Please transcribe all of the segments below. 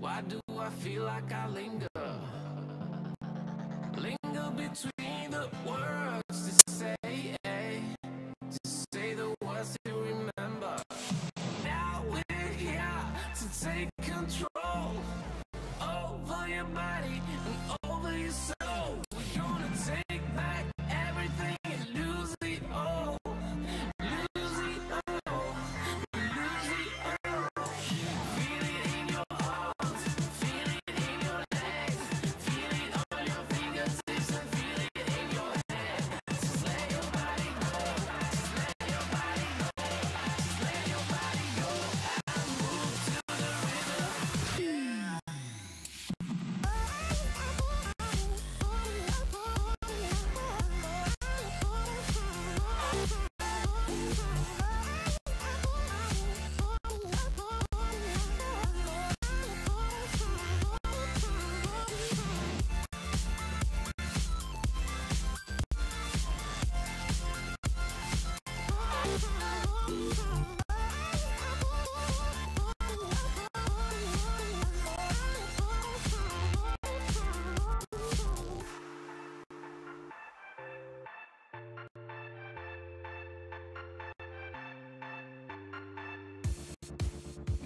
Why do I feel like I linger between the words to say the words to remember. Now we're here to take control over your body and over your soul. We're gonna take back everything and lose it all. Lose it all. Lose it all. Feel it in your arms, feel it in your legs, feel it on your fingertips and feel it in your head. Just let your body go, just let your body go, just let your body go and move to the rhythm.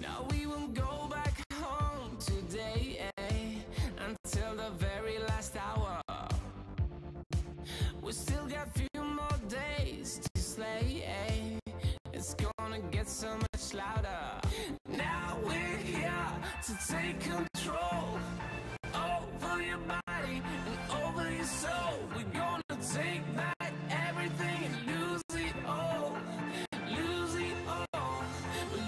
Now we won't go back home today, until the very last hour. We still got a few more days to slay, It's gonna get so much louder. Now we're here to take control over your body and over your soul. We're gonna take back everything and lose it all. Lose it all.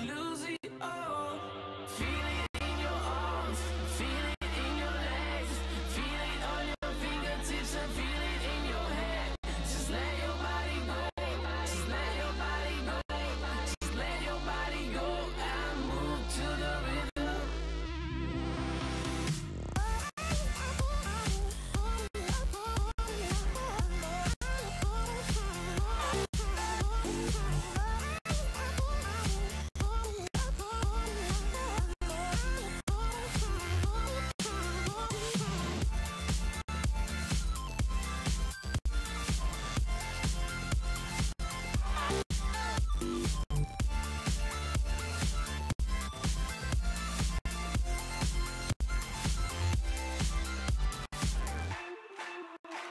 Lose it all. Feel it in your arms, feel it in your legs, feel it on your fingertips and feel it in your head. Just let your body go, just let your body go, just let your body go and move to the rhythm.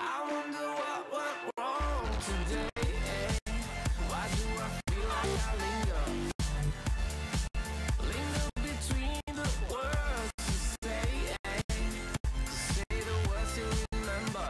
I wonder what went wrong today, Why do I feel like I linger between the words to say the words to remember.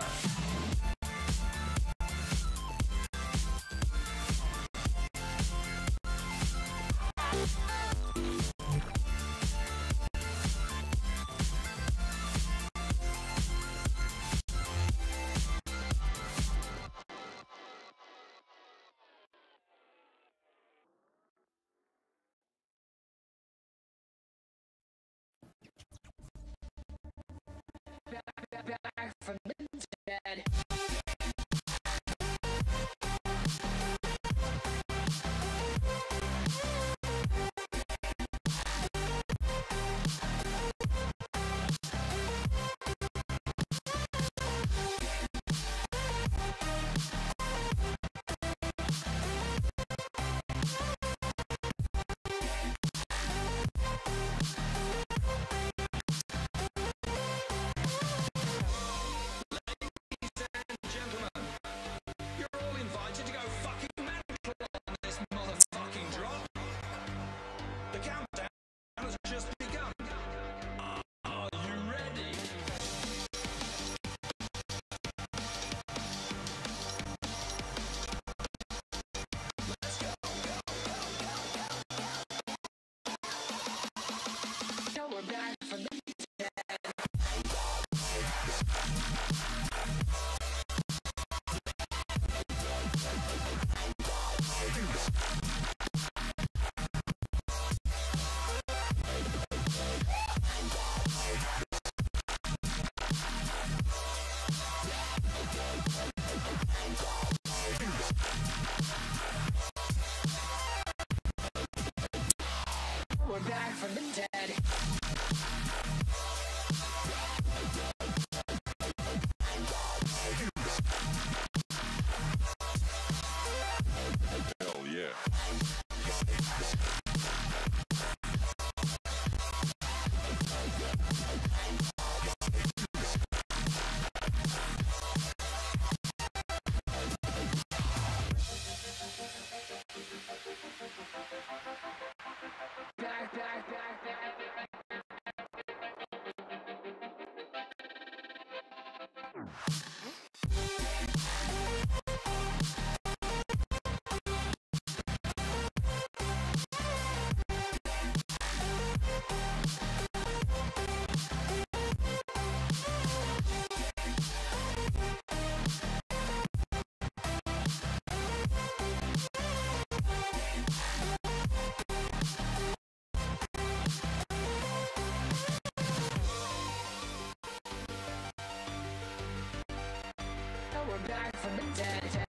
back from the dead.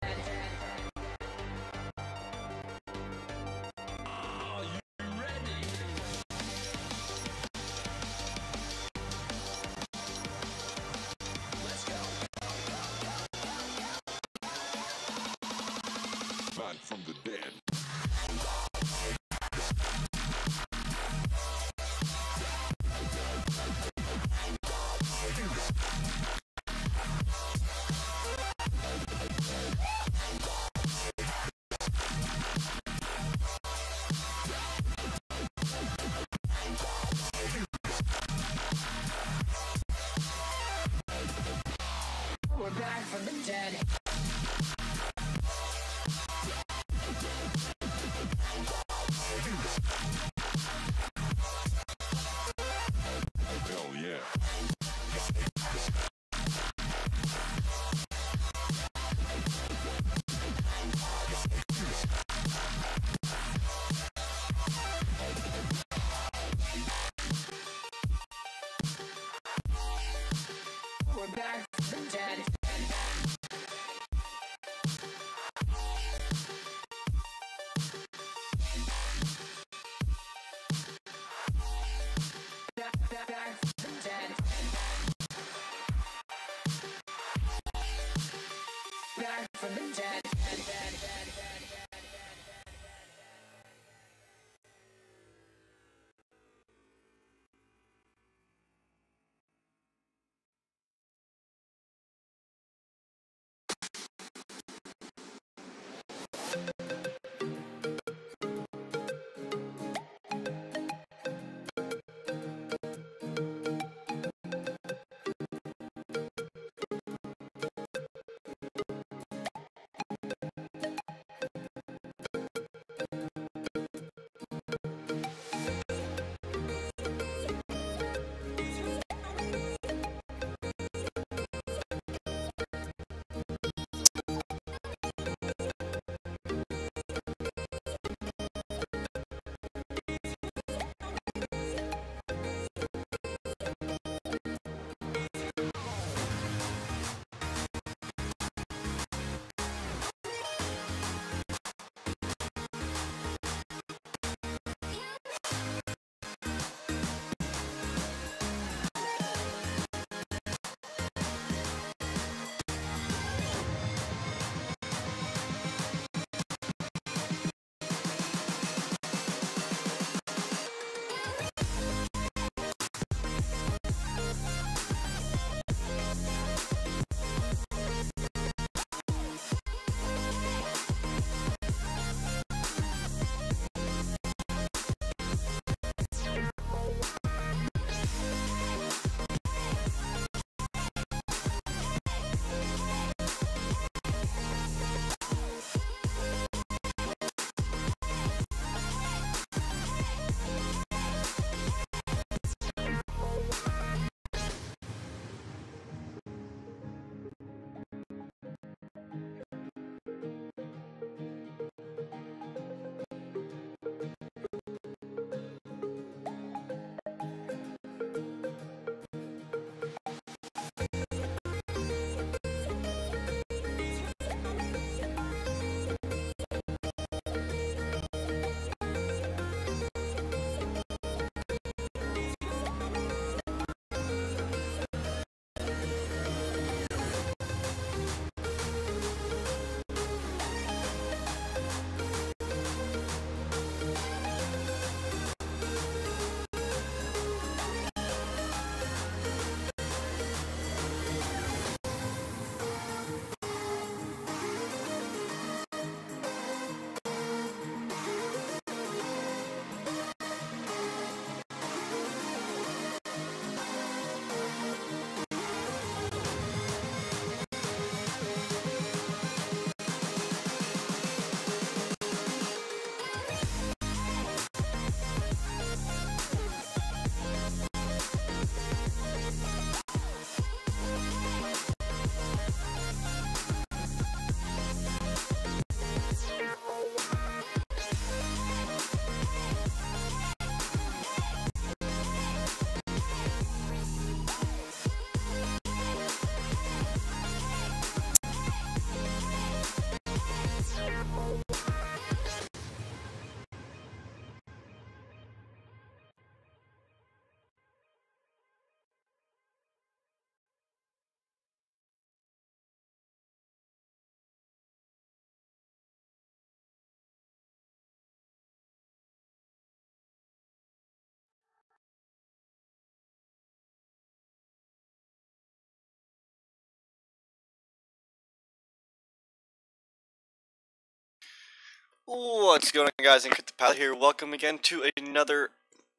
Are you ready? Let's go. Back from the dead. We're back from the dead. Hell yeah. We're back from the dead. Back from the dead. Back from the dead. What's going on, guys? Encrypted Pilot here. Welcome again to another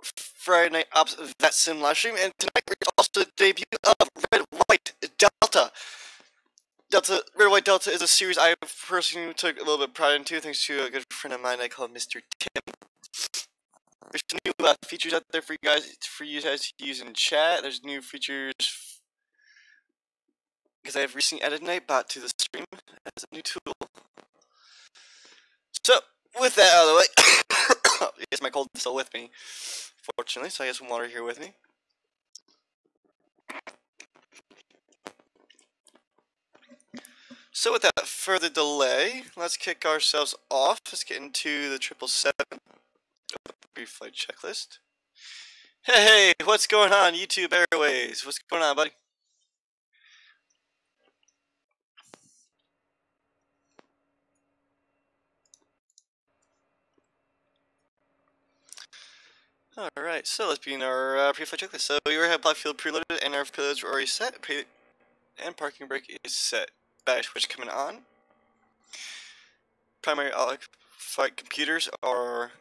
Friday Night Ops VATSIM live stream, and tonight we're also the debut of Red White Delta. Red White Delta is a series I personally took a little bit of pride into, thanks to a good friend of mine I call Mr. Tim. There's some new features out there for you guys to use in chat. There's new features because I have recently added Nightbot to the stream as a new tool. So, with that out of the way, I guess my cold is still with me, fortunately, so I have some water here with me. So without further delay, let's kick ourselves off. Let's get into the 777 pre-flight checklist. Hey, what's going on, YouTube Airways? What's going on, buddy? Alright, so let's begin our pre-flight checklist. So we already have block fuel preloaded, and our payloads are already set, and parking brake is set. Battery switch coming on. Primary flight computers are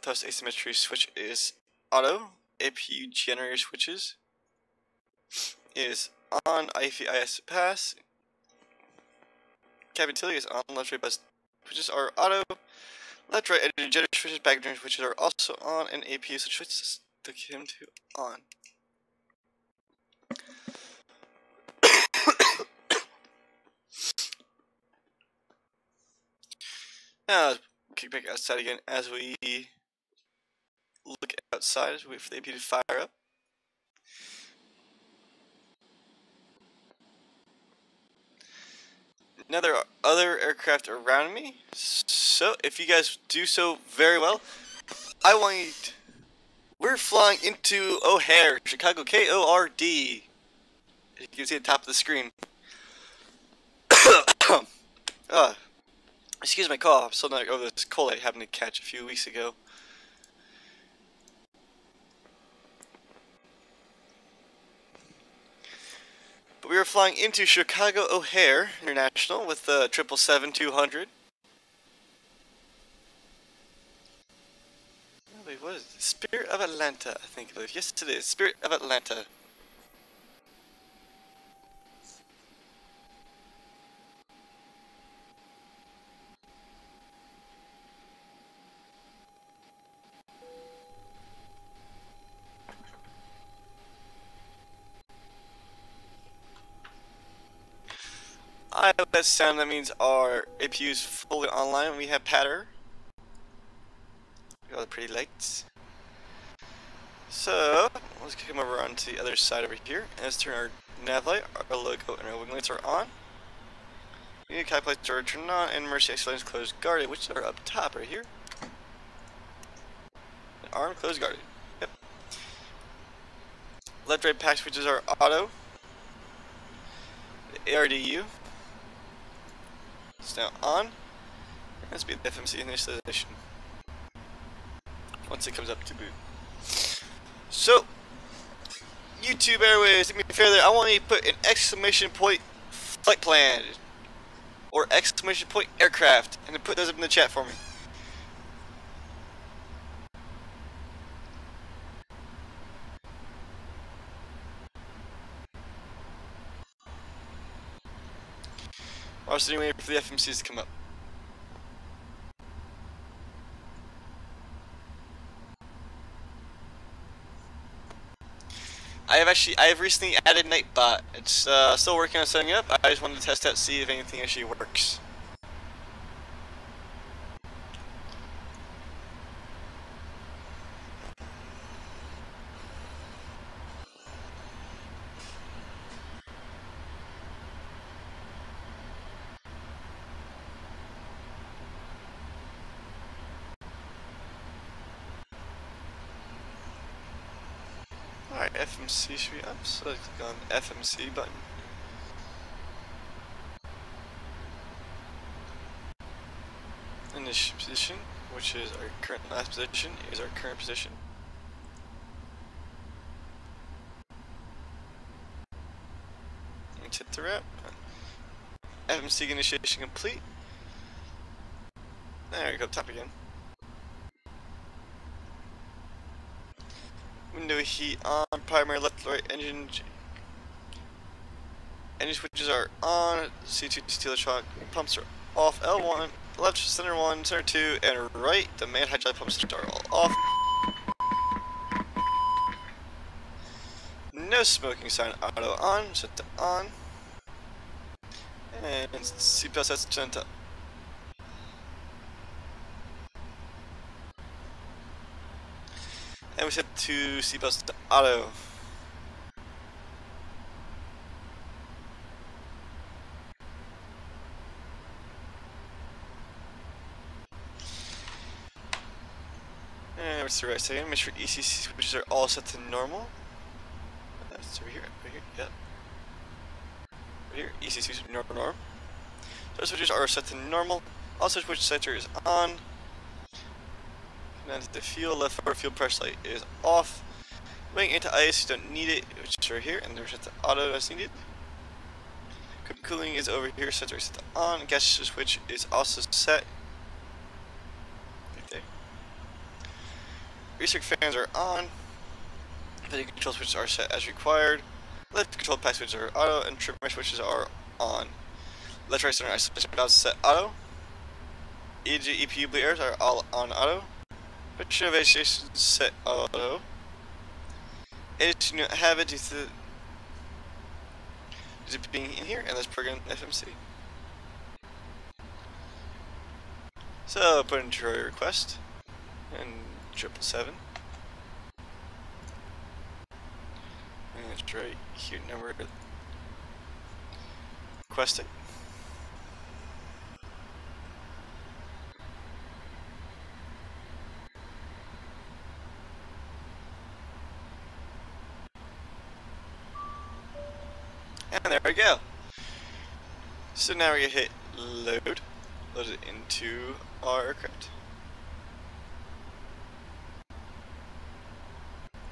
thrust asymmetry switch is auto. APU generator switches is on. IFE-IS pass. Cabin utility is on. Left right bus switches are auto. Left right energy generator switches, back generator switches are also on, and APU switches to him to on. Now let's kick back outside again as we look outside as we wait for the APU to fire up. Now there are other aircraft around me, so if you guys do so very well, I want you to, we're flying into O'Hare, Chicago, K-O-R-D. You can see at the top of the screen. Excuse my cough, I'm still not over this cold I happened to catch a few weeks ago. But we are flying into Chicago O'Hare International with the 777-200. Wait, what is it? Spirit of Atlanta, I think. Yes, it is. Spirit of Atlanta. I hope that sound, that means our APU is fully online. We have patter. Got all the pretty lights. So, let's come over onto the other side over here. And let's turn our nav light, our logo, and our wing lights are on. Unit calculates are turned on, and emergency exit lanes closed guarded, which are up top right here. And arm closed guarded. Yep. Left right pack switches are auto. The ARDU is now on. Let's be the FMC initialization once it comes up to boot. So, YouTube Airways, do me a favor. I want you to put an exclamation point flight plan or exclamation point aircraft, and then put those up in the chat for me. We're also waiting for the FMCs to come up. I have recently added Nightbot. It's still working on setting up. I just wanted to test out, see if anything actually works. Alright, FMC should be up, so let's click on FMC button. Initial position, which is our current last position, is our current position. Let's hit the wrap. FMC initiation complete. There we go, top again. Window heat on, primary left, right engine. Engine switches are on, C2 steel shock, pumps are off, L1, left, center 1, center 2, and right, the main hydraulic pumps are all off. No smoking sign, auto on, set to on. And seatbelt sets to up. And we set to seatbelts to auto. And we're to the right second. Make sure ECC switches are all set to normal. That's over here, yep. Right here, ECC norm. So switches are set to normal. Also, switch center is on. And the fuel left forward fuel pressure light is off. Waiting into ice, you don't need it, which is right here, and they're set to auto as needed. Cooling is over here, center is set to on. Gas switch is also set. Right there. Restrict fans are on. The control switches are set as required. Left control pack switches are auto, and trip mesh switches are on. Left right center isolation valves set auto. EG, EPU bleed airs are all on auto. Pressure evacuation set auto. It do not have it due to being in here, and let's program FMC. So put in Troy request and 777. And it's right here, number requested. And there we go. So now we're gonna hit load it into our aircraft.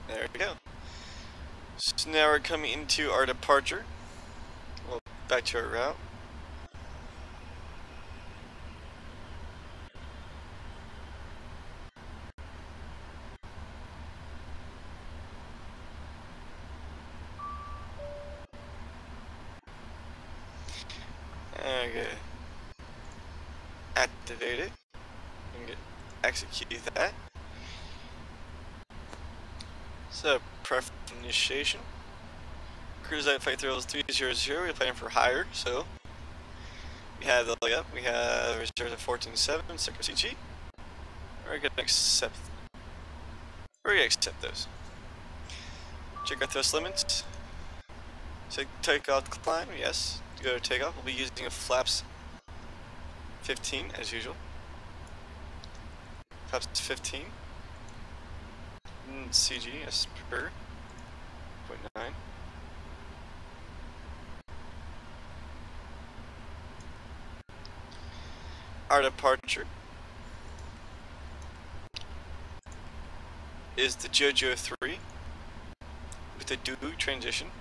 There we go. So now we're coming into our departure. Well, back to our route. Okay. Activate it. And execute that. So, pref initiation. Cruise out flight throws 300. We're planning for higher, so we have the leg up. We have reserves at 14.7, second CG. We're gonna accept. We're gonna accept those. Check our thrust limits. So takeoff climb, yes. To go to takeoff, we'll be using a flaps 15 as usual. Flaps 15. CG as per 0.9. Our departure is the JoJo 3 with the Duly transition.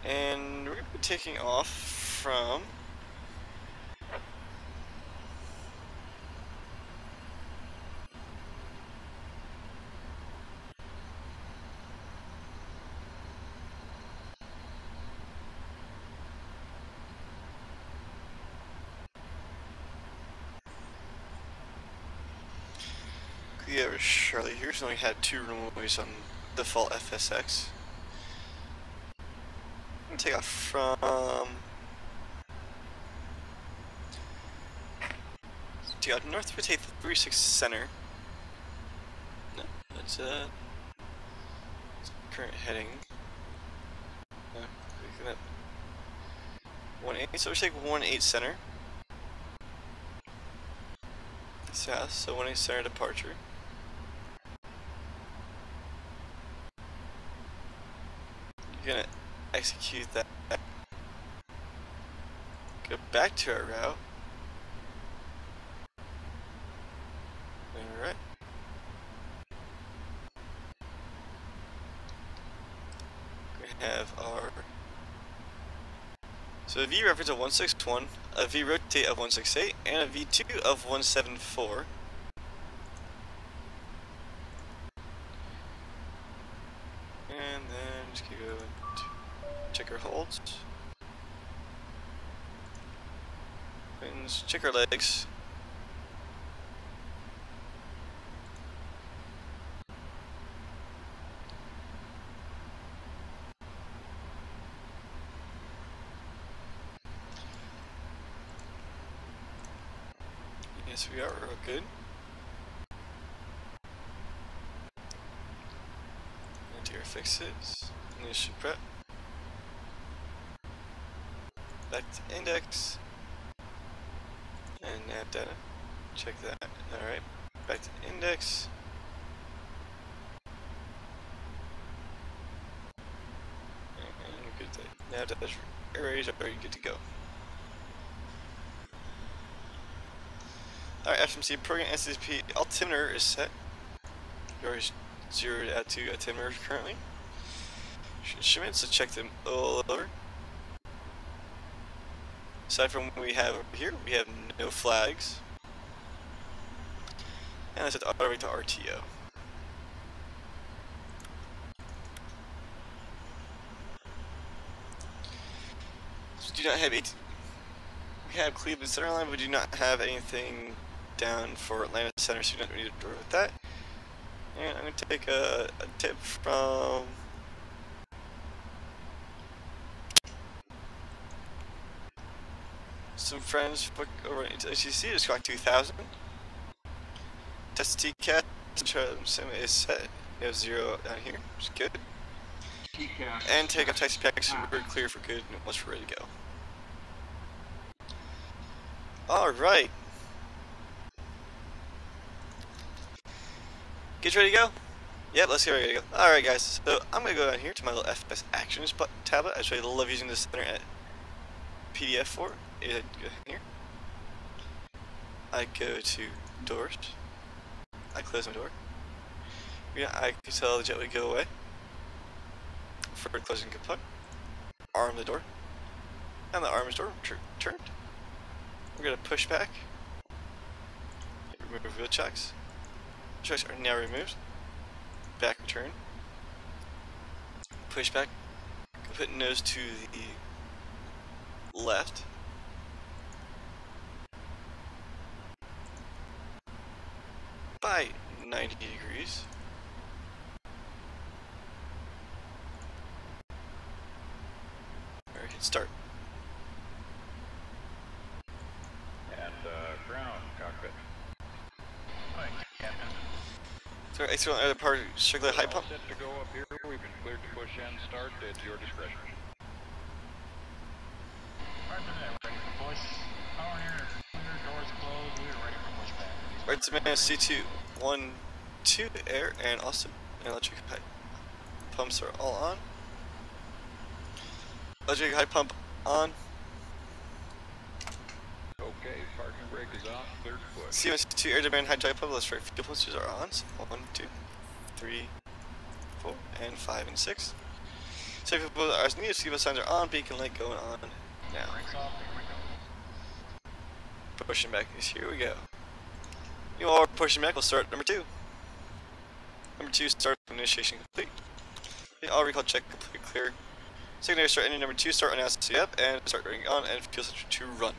And we're going to be taking off from yeah, Charlie here, so we had 2 runways on default FSX. I'm gonna take off from take out north, we take the 36 center. No, that's current heading. No, 1-8, so we take 1-8 center. South, so 1-8 center departure. You're gonna execute that. Go back to our route. Alright. We have our So a V reference of 161, a V rotate of 168, and a V2 of 174. And then just keep going. Check our holds. And check our legs. Yes, we are real good. Anti-air fixes. Initial prep. Back to index. And nav data. Check that. Alright. Back to index. And good day. Nav data arrays are already good to go. Alright, FMC program SCP altimeter is set. You're zeroed out to altimeter currently. Shipments to check them all over. Aside from what we have over here, we have no flags. And let's set auto rate to RTO. So do not have we have Cleveland Center line, but we do not have anything down for Atlanta Center, so you don't need to deal with that. And I'm going to take a tip from some friends over at HCC, just got 2000. Test TCAT, sim is set. You have 0 down here, which is good. And take a taxi pack, so we're clear for good, and once we're ready to go. Alright. Get ready to go? Yep, let's get ready to go. Alright guys, so I'm going to go down here to my little FPS Actions tablet. I actually love using this center at PDF for. Go here. I go to doors. I close my door. Yeah, I can tell the jet would go away. For closing component. Arm the door. And the arm is door turned. We're going to push back. Remove wheel checks. Checks are now removed. Back return. Push back. Put nose to the left. By 90 degrees. Alright, hit start. And ground cockpit. Hi, Captain. So, excellent other part, circular high pump. Set to go up here. We've been cleared to push and start at your discretion. Roger that, ready for push. Power here, clear, doors closed, we are ready for pushback. Right to man C2, 1, 2, air, and awesome. Electric pipe pumps are all on. Electric high pump on. Okay, parking brake is off, cleared to push. C1, C2, air demand, hydraulic pump, electric fuel pumps are on. So 1, 2, 3, 4, and 5, and 6. Safety pumps are as needed, seatbelt signs are on, beacon light going on now. Brakes off, here we go. Pushing back, here we go. You all are pushing back, we'll start number 2. Number 2, start initiation complete. All recall check complete, clear. Secondary start engine number 2, start on SC up, and start running on, and fuel sensor 2 run.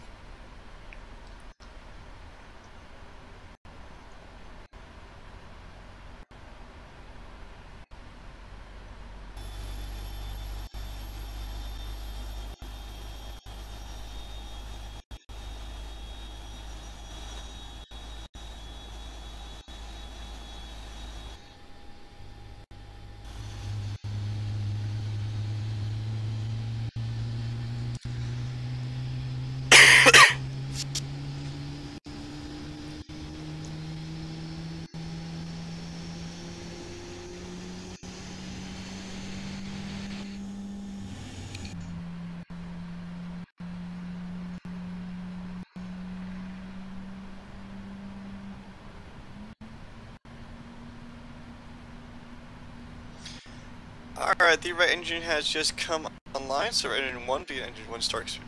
Alright, the right engine has just come online, so engine 1, begin engine 1 start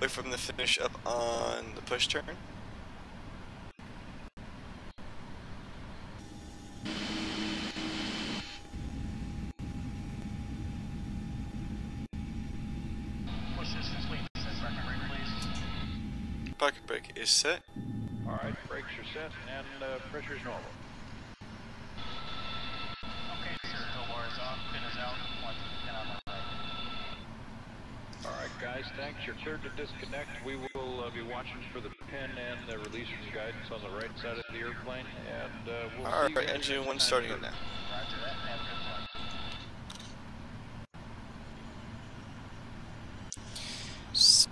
Wait for them to finish up on the push turn. Push distance, wait, set second brake, please. Pocket brake is set. Alright, brakes are set and pressure's normal. Okay, sir, tow bar is off, pin is out, one, and on my right. Alright guys, thanks. You're cleared to disconnect. We will be watching for the pin and the release from guidance on the right side of the airplane, and we'll see you Alright, guys engine next 1 time. starting it now. Roger that, have a good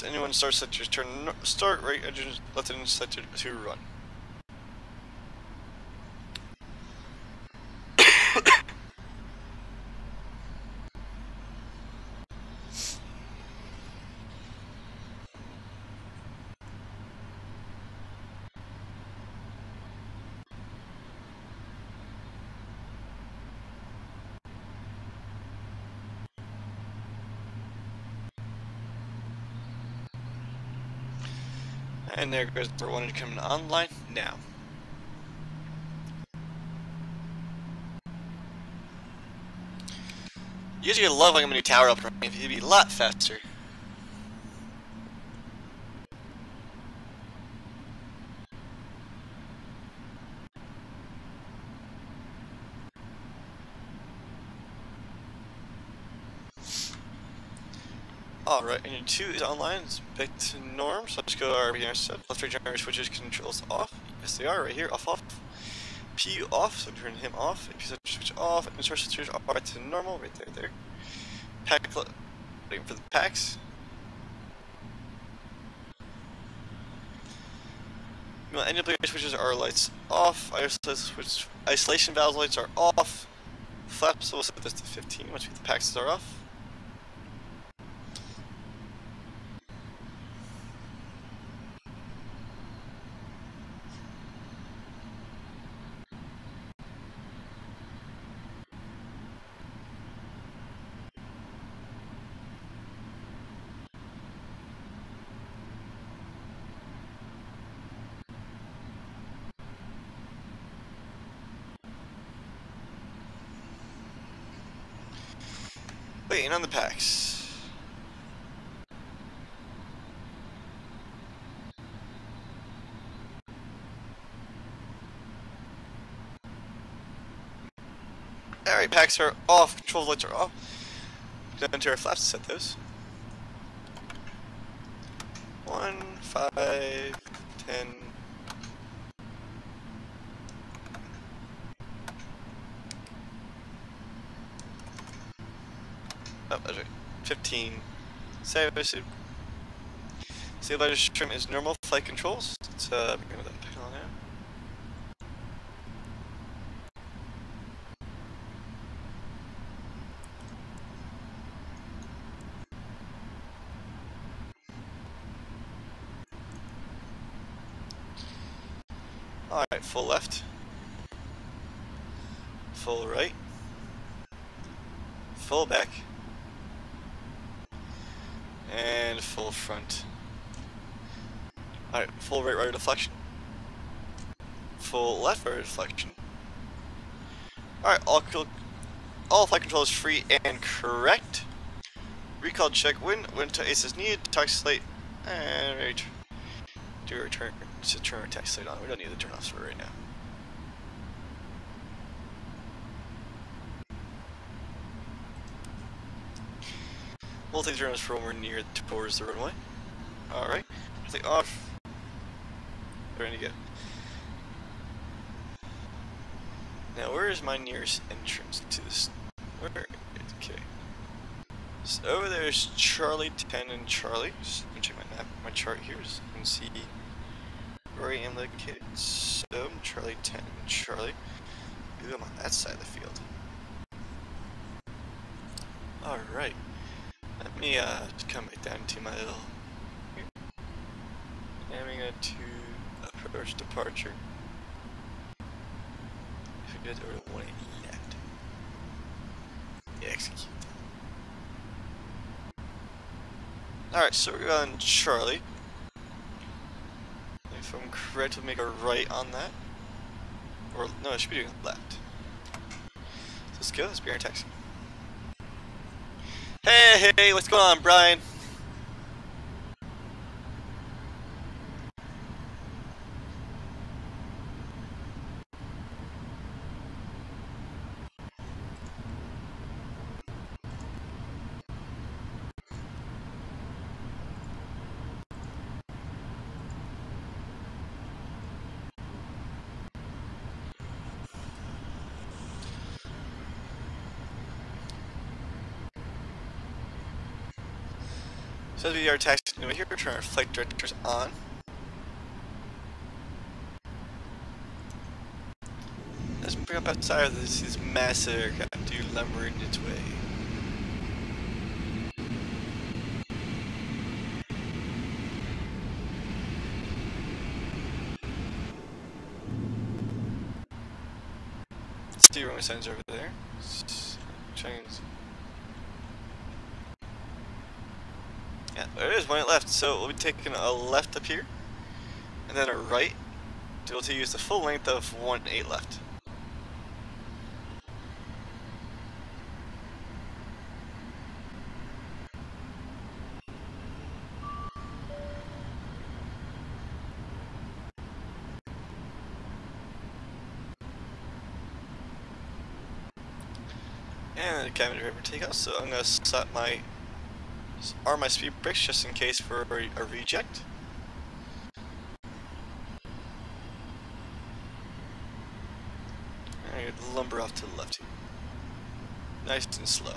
flight. Anyone starts set your turn start, right engine left engine set to run. And there goes number 1 coming online now. Usually I love when I'm in a tower up, it'd be a lot faster. Alright, engine 2 is online, it's back to norm, so let's go to our RBR set. Left right generator switches controls off. Yes they are, right here, off. PU off, so turn him off. If you switch off, and source switches are back to normal, right there. Pack, waiting for the packs. Engine player switches are lights off. Isolation valve lights are off. Flaps, we'll set this to 15 once the packs are off. Waiting on the packs. Alright, packs are off, control lights are off. Down to our flaps to set those. 1, 5, 10. Oh, that's right. 15. Stabilizer trim is normal flight controls. Let's begin with that pick on now. Alright, full left. Full right. Full back. And full front. Alright, full right deflection. Full left deflection. Alright, all flight control is free and correct. Recall check when to ace is needed, tax slate, and do a return. Just turn our tax slate on. We don't need the turn offs for right now. We'll take turns for when we're near towards the runway. Alright, take off. Ready to go. Now, where is my nearest entrance to this? Where? Okay. So over there is Charlie 10 and Charlie. Just let me check my map, my chart here, so you can see where I am located. So Charlie 10 and Charlie. Ooh, I'm on that side of the field. Alright. Let me just come back down to my little here. And we're going to approach departure. If we go to 180 left. Execute. Alright, so we're on Charlie. If I'm correct, we'll make a right on that. Or, no, it should be doing left. So let's go, let's be our taxi. Hey, what's going on, Brian? So as we are taxiing over here, turn our flight directors on. Let's bring up outside of this massive aircraft, dude, lumbering its way. See runway signs over there. Yeah, there is one left, so we'll be taking a left up here, and then a right, to be able to use the full length of 1-8 left. And the cabin driver takeoff, so I'm going to arm my speed brakes just in case for a reject. And lumber off to the left here. Nice and slow.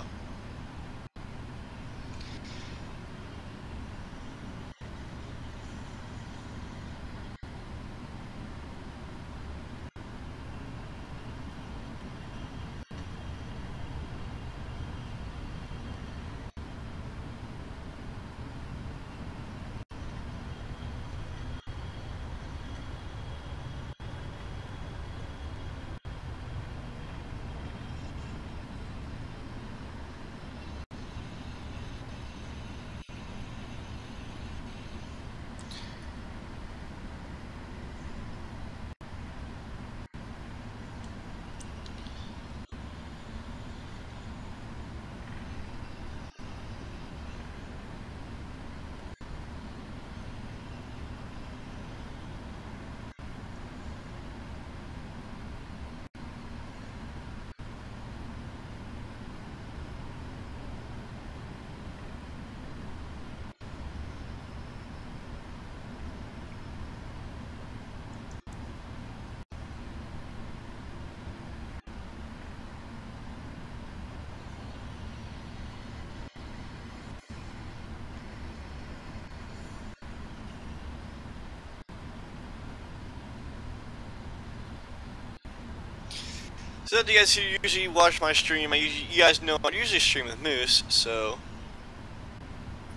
So you guys who usually watch my stream, you guys know I usually stream with Moose, so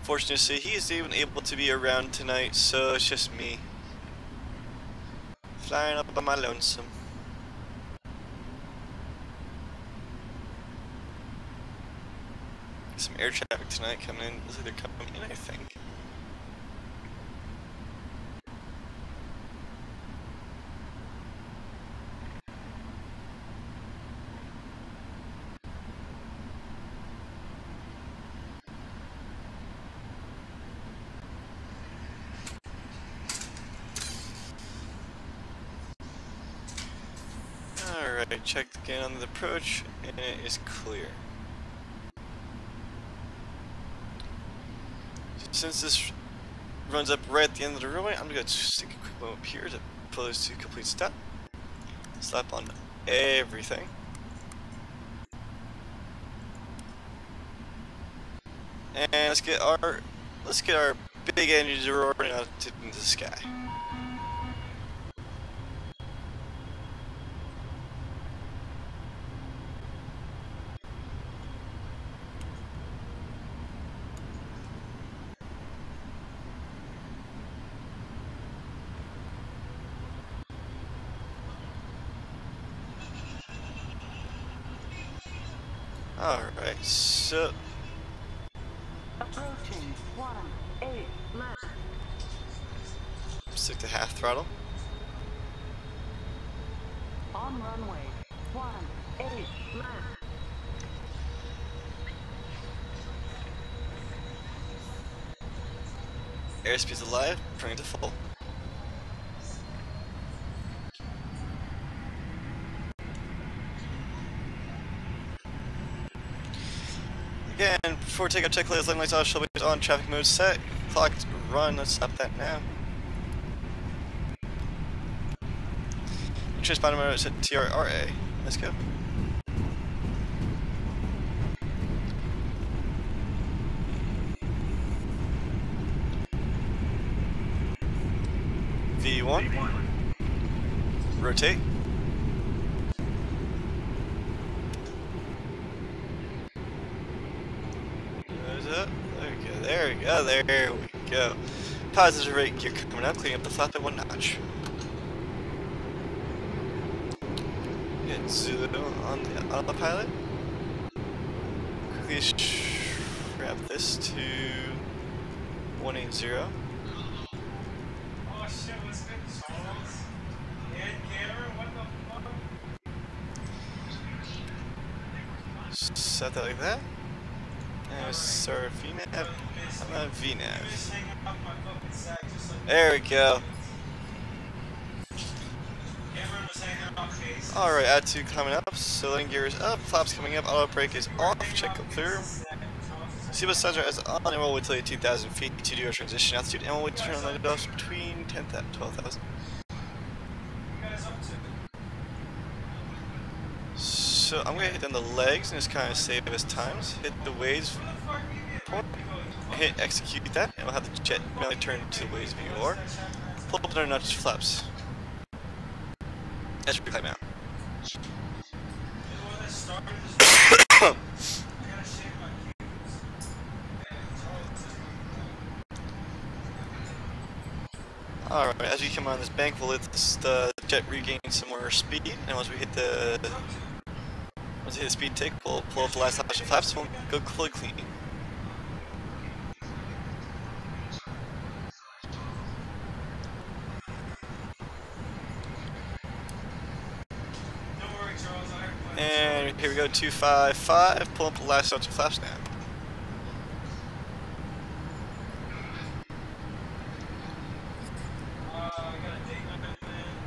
fortunately he's even able to be around tonight, so it's just me flying up by my lonesome. Some air traffic tonight coming in. Looks like they're coming in, I think. Alright, checked again on the approach, and it is clear. Since this runs up right at the end of the runway, I'm going to take a quick moment here to pull this to complete stop. Slap on everything. And let's get our big engines roaring out into the sky. Alright, so Approaching 1 Stick to half throttle. On runway 18 left. Airspeed's alive, bring it to full. Again, before takeoff, check latest landing lights off, shell is on, traffic mode set, clock run, let's stop that now. Entrance bottom mode set TRRA, let's go. V1, rotate. There we go, there we go. Positive rate gear coming up, cleaning up the flap at 1 notch. Get Zulu on the autopilot. Quickly wrap this to 180. Oh shit, what's good, Charles? And camera, what the fuck? Set that like that. And start VNAV. I'm on VNAV. There we go. Alright, add 2 coming up. So landing gear is up, flaps coming up, auto brake is off, check go clear. Seatbelt signs are as on, and we'll wait till 2,000 feet to do our transition altitude, and we'll wait to turn on the doors between 10,000 and 12,000. So I'm gonna hit down the legs and just kind of save us times. Hit the waves point, hit execute that, and we'll have the jet manually turn to the waves view or pull up our notch flaps. That should be climb out. Alright, as we come on this bank, we'll let the jet regain some more speed, and once we hit the speed tick, we'll pull up the last notch of flaps, and we'll go fully clean. And here we go, 255, pull up the last notch of flaps now.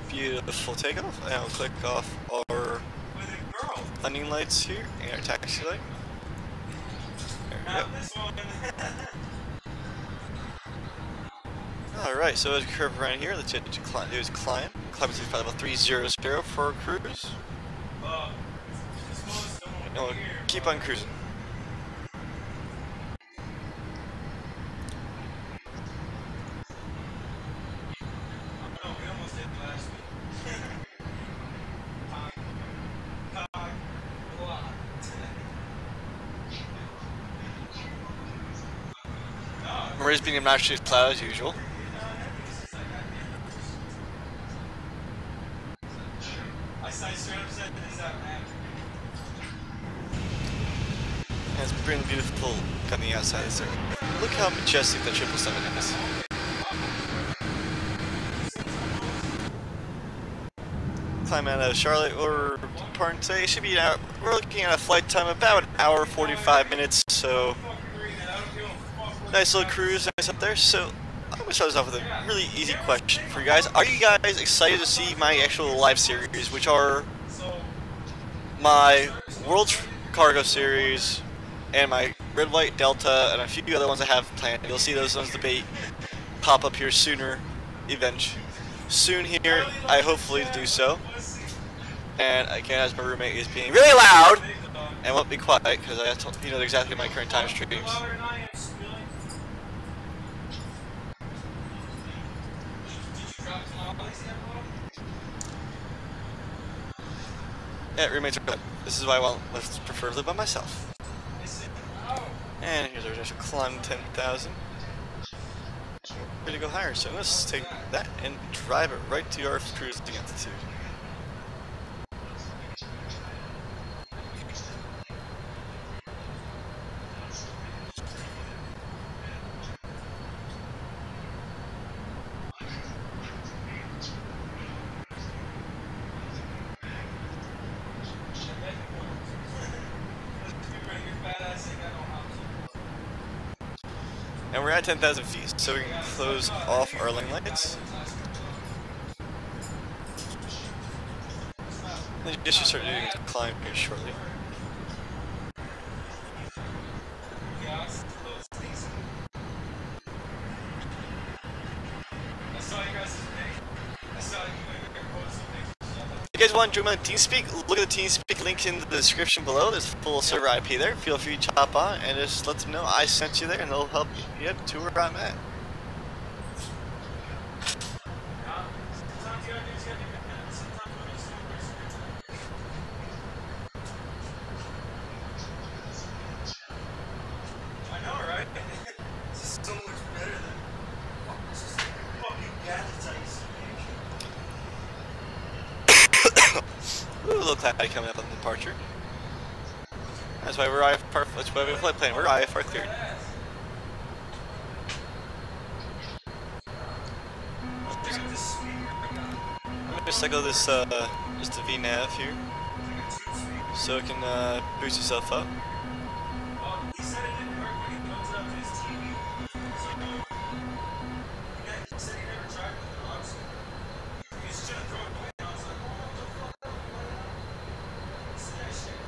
Beautiful takeoff, and we'll click off our landing lights here and our taxi light. There we go. Alright, so as we curve around here, let's do is climb. Climb to level 300 for our cruise. And we'll keep on cruising. Maria's being obnoxious cloud as usual. And it's pretty beautiful on the outside of there. Look how majestic the 777 is. Climb out of Charlotte or departing today. Should be out. We're looking at a flight time of about 1 hour 45 minutes. So nice little cruise, nice up there. So I'm gonna start this off with a really easy question for you guys. Are you guys excited to see my actual live series, which are my World Cargo series and my Red White Delta and a few other ones I have planned? You'll see those ones debate pop up here soon here. I hopefully do so. And again, as my roommate is being really loud and won't be quiet because I told you know exactly my current time streams. Yeah, roommates are good. This is why I want to prefer to live by myself. And here's our initial climb 10,000. Ready to go higher, so let's take that and drive it right to our cruising altitude. And we're at 10,000 feet, so we can close off our lane lights. And you should start doing the climb here shortly. If you guys want to join my TeamSpeak, look at the TeamSpeak link in the description below. There's a full server IP there. Feel free to hop on and just let them know I sent you there, and they'll help you get to where I'm at. I know, right? This is so much better than fucking gadgets. Ooh, a little cloudy coming up on the departure. That's why we're IFR. That's why we flight plan. We're IFR cleared. I'm gonna cycle this just a VNav here, so it can boost yourself up. He said it didn't work when he hooked it up to his TV. He said he never tried with the rocks. He was just gonna throw it away, and I was like, oh, what the fuck? What's that shit?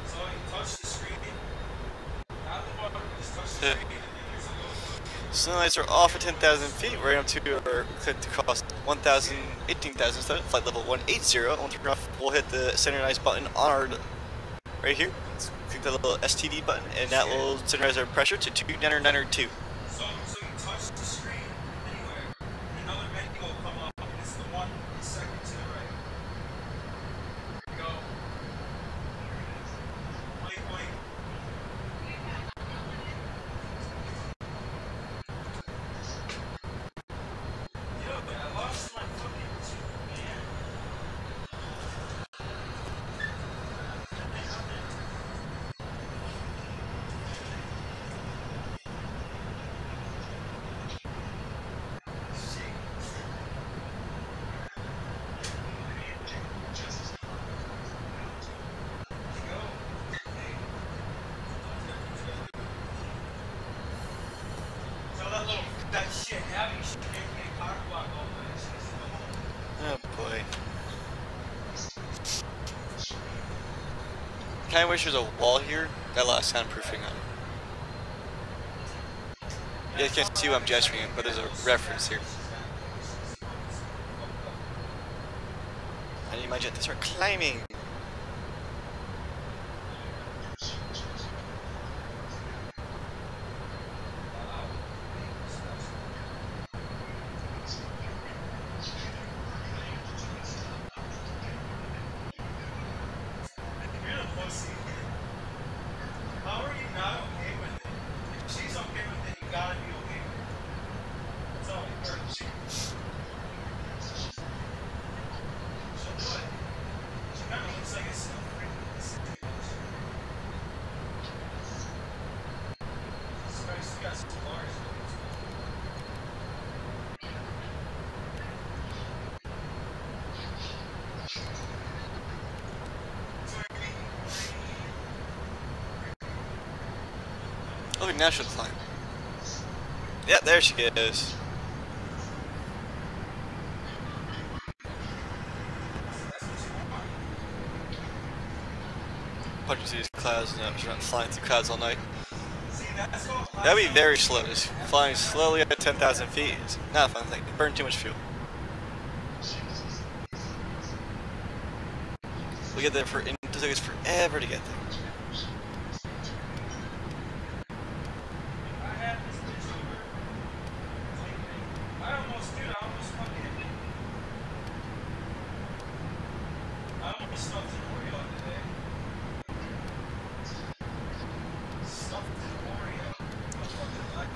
So he touched the screen. Out the bottom, just touched the screen. Sun lights are off at 10,000 feet. We're up to our click to cost 18,000 instead. Flight level 180. We'll turn off. We'll hit the synchronize button on our right here. Let's click the little STD button, and that will synchronize our pressure to 29902. So you touch the screen anywhere, another menu will come up, and it's the 1 second to the right. Go. Wait. Yo, but I lost my fucking man. That shit, having shit, can't cock block all that shit. Oh boy. Kinda wish there's a wall here that allows soundproofing on it. You guys can't see what I'm gesturing at, but there's a reference here. I need my jet to start climbing. You're the pussy. How are you not okay with it? If she's okay with it, you gotta be okay with it. That's all it hurts. She'll do it. She kinda looks like a snow freak. She got some large. Oh, now she'll climb. Yeah, there she is. Punch through these clouds, and she's not flying through clouds all night. That'd be very slow. Just flying slowly at 10,000 feet is not a fun thing. Burn too much fuel. We get there it took us forever to get there.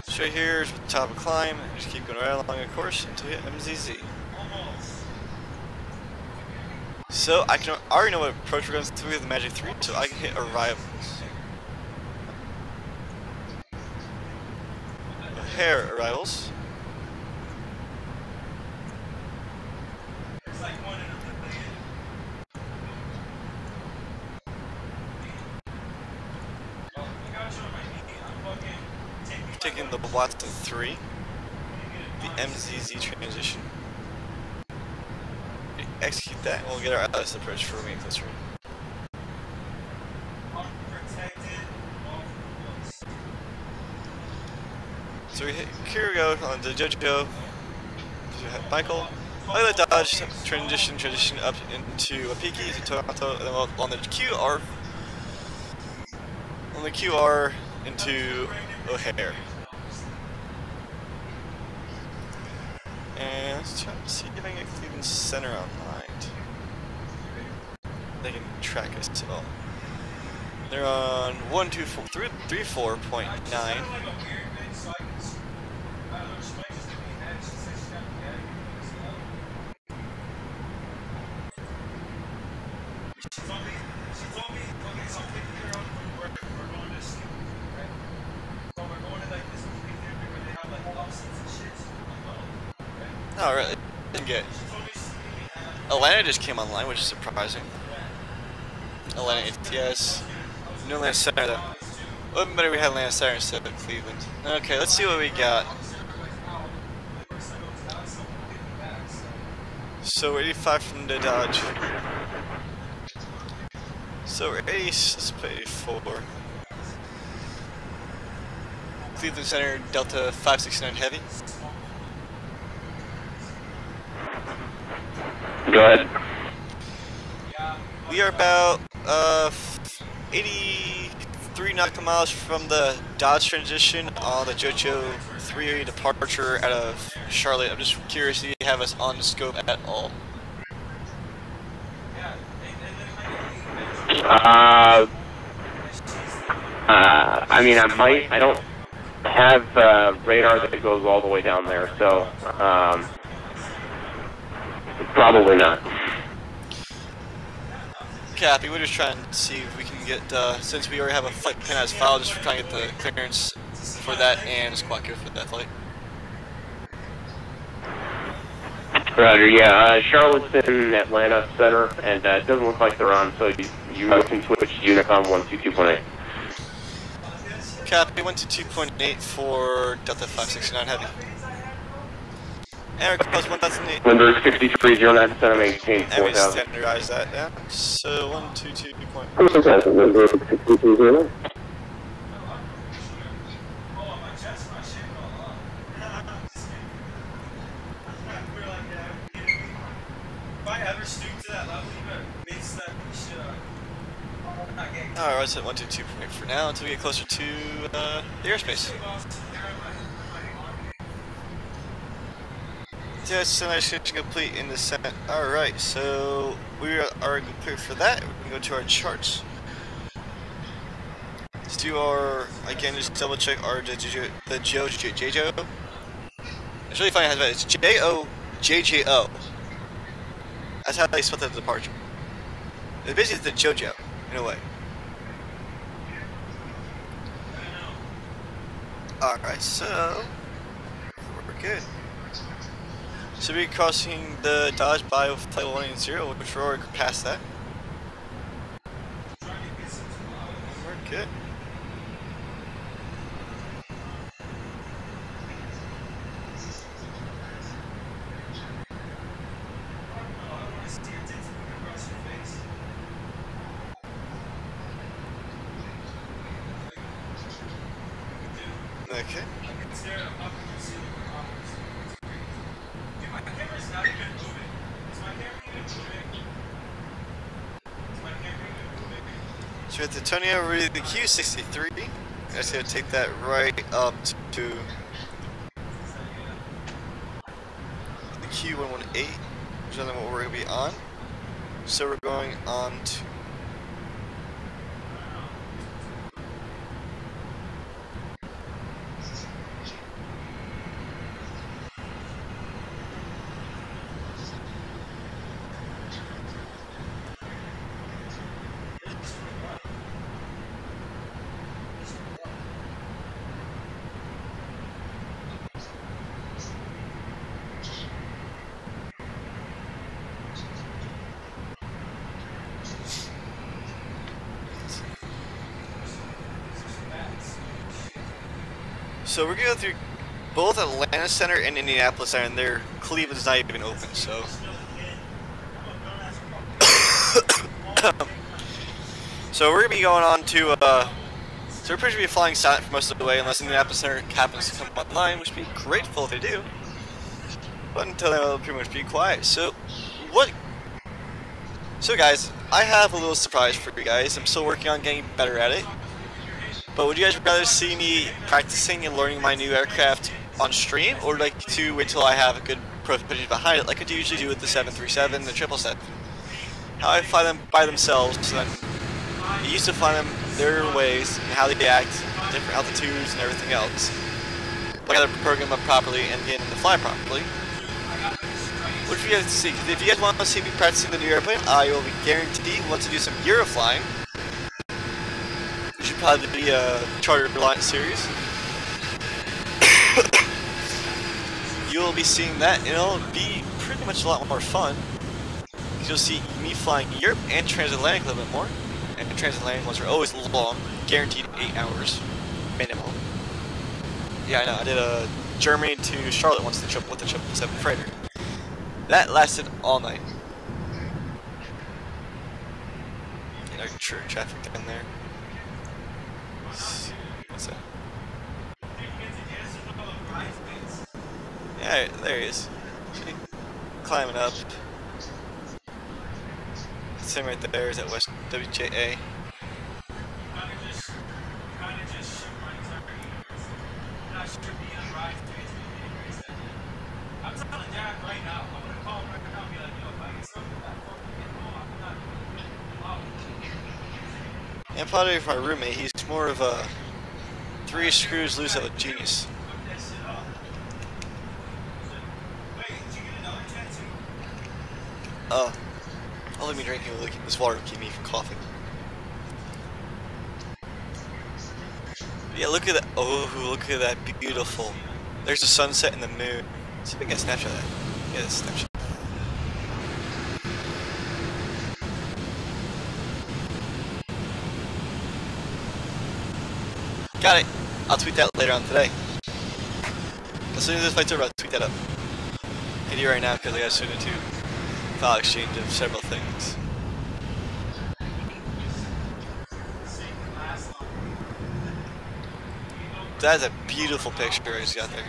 Straight here is the top of climb, and just keep going right along the course until we hit MZZ. So I already know what approach we're going through with the Magic 3, so I can hit arrivals. O'Hare arrivals. VATSIM 3, the MZZ transition. Execute that, and we'll get our ILS approach for remaining closer. So here we go on the JoJo. Michael, like the Dodge transition up into Apiki to Toronto, and then on the QR into O'Hare. And let's try to see if I can get Cleveland Center online. They can track us at all. They're on 124.9. Oh, really? Didn't get. Atlanta just came online, which is surprising. Atlanta ATS. No Atlanta Center, though. What better we had Atlanta Center instead of Cleveland? Okay, let's see what we got. So we're 85 from the Dodge. So we're 80, let's put 84. Cleveland Center, Delta 569 Heavy. Go ahead. We are about 83 nautical miles from the Dodge transition on the JoJo 3 departure out of Charlotte. I'm just curious if you have us on the scope at all. I mean, I might. I don't have radar that goes all the way down there, so probably not. Cappy, we're just trying to see if we can get, since we already have a flight plan as filed, just trying to get the clearance for that and a squawk code for that flight. Roger, yeah, Charlotte's in Atlanta Center, and it doesn't look like they're on, so you can switch Unicom 122.8. Copy, 122.8 for Delta 569 Heavy. And request 1008. Windows 6309 Center, maintain And we 4000. standardize that down. So 122. Windows 6309. Alright, it's at 122.8 for now until we get closer to the airspace. Yes, simulation complete in the Senate. Alright, so we are clear for that. We can go to our charts. Let's do our, again, just double check our JoJo. It's really funny how it's JOJJO. That's how they spell the departure. It's basically the JoJo, in a way. Alright, so we're good. So we're crossing the Dodge by flight 180, which we're already past that. We're good. Okay. So at the Antonio, we're the Q63. I'm just going to take that right up to the Q118, which is what we're going to be on. So we're going on to So we're gonna go through both Atlanta Center and Indianapolis Center, and their Cleveland's not even open, so. So we're gonna be going on to, so we're pretty sure be flying silent for most of the way, unless Indianapolis Center happens to come online, which would be grateful if they do. But until then, it'll pretty much be quiet. So, So guys, I have a little surprise for you guys. I'm still working on getting better at it. But would you guys rather see me practicing and learning my new aircraft on stream, or like to wait till I have a good prototype behind it, like I do usually do with the 737, the 777? How I fly them by themselves, so that you used to fly them their ways and how they act, different altitudes and everything else. But I gotta program them properly and get them to fly properly. What do you guys see? If you guys want to see me practicing the new airplane, I will be guaranteed want to do some Euro flying. Which should probably be a charter line series. You'll be seeing that, and it'll be pretty much a lot more fun. You'll see me flying Europe and transatlantic a little bit more. And the transatlantic ones are always long, guaranteed 8 hours minimum. Yeah, I know. I did a Germany to Charlotte once with the 777 freighter. That lasted all night. You know, traffic down there. What's that? Yeah, there he is. Climbing up. That's him right there. Is at West WJA. And probably for my roommate, he's more of a 3 screws loose of a genius. I'll let me drink this water to keep me from coughing. Yeah, look at that. Oh, look at that beautiful. There's the sunset and the moon. See if I can get a snapshot of that. Yeah, a snapshot. Got it. I'll tweet that later on today. As soon as this flight's over, I'll tweet that up. I do right now because I got to send it to file exchange of several things. That's a beautiful picture I just got there.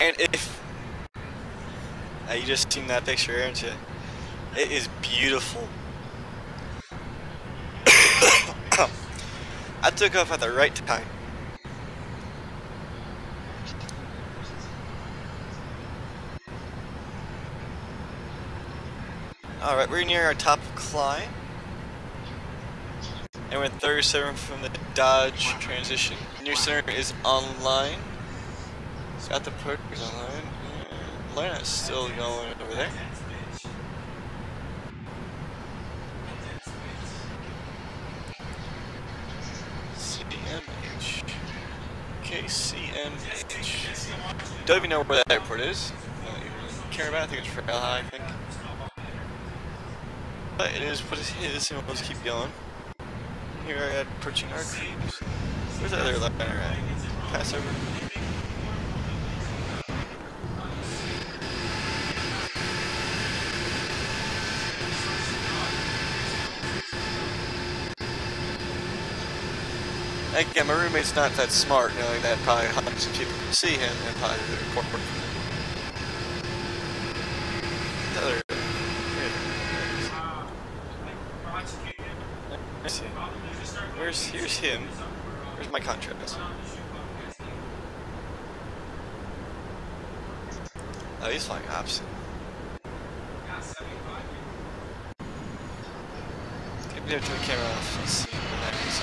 And if you just seen that picture, haven't you? It is beautiful. I took off at the right time. Alright, we're near our top climb. And we're at 37 from the Dodge transition. New center is online. Got the perkers online. Atlanta's still going over there. CMH. KCMH. Don't even know where that airport is. Don't even care about it. I think it's real high, I think. But it is what it is, and we'll just keep going. Here I got approaching our crews. Where's the other liner at? Pass over. Again, my roommate's not that smart, knowing that probably hundreds of people can see him and probably report for him. Here's him. Where's my contrast? Oh, he's flying opposite. Maybe they're turning the camera off. Let's see what happens.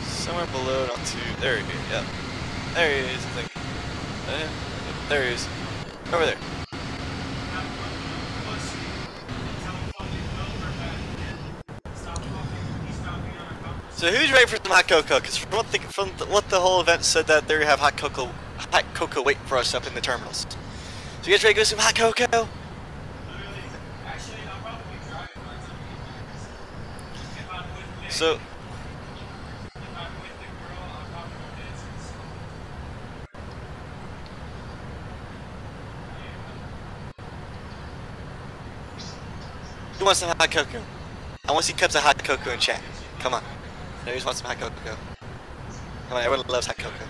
Somewhere below, not too. There he is. Yeah, there he is. I think. There he is. Over there. So who's ready for some hot cocoa? Because from what the whole event said, that they have hot cocoa waiting for us up in the terminals. So you guys ready to go some hot cocoa? Actually, I'll probably be driving by the time we get back. If I'm with So if I'm with the girl, I'll probably go dancing. who wants some hot cocoa? I want to see cups of hot cocoa in chat. Come on. I just want some hot cocoa. Come on, everyone loves hot cocoa.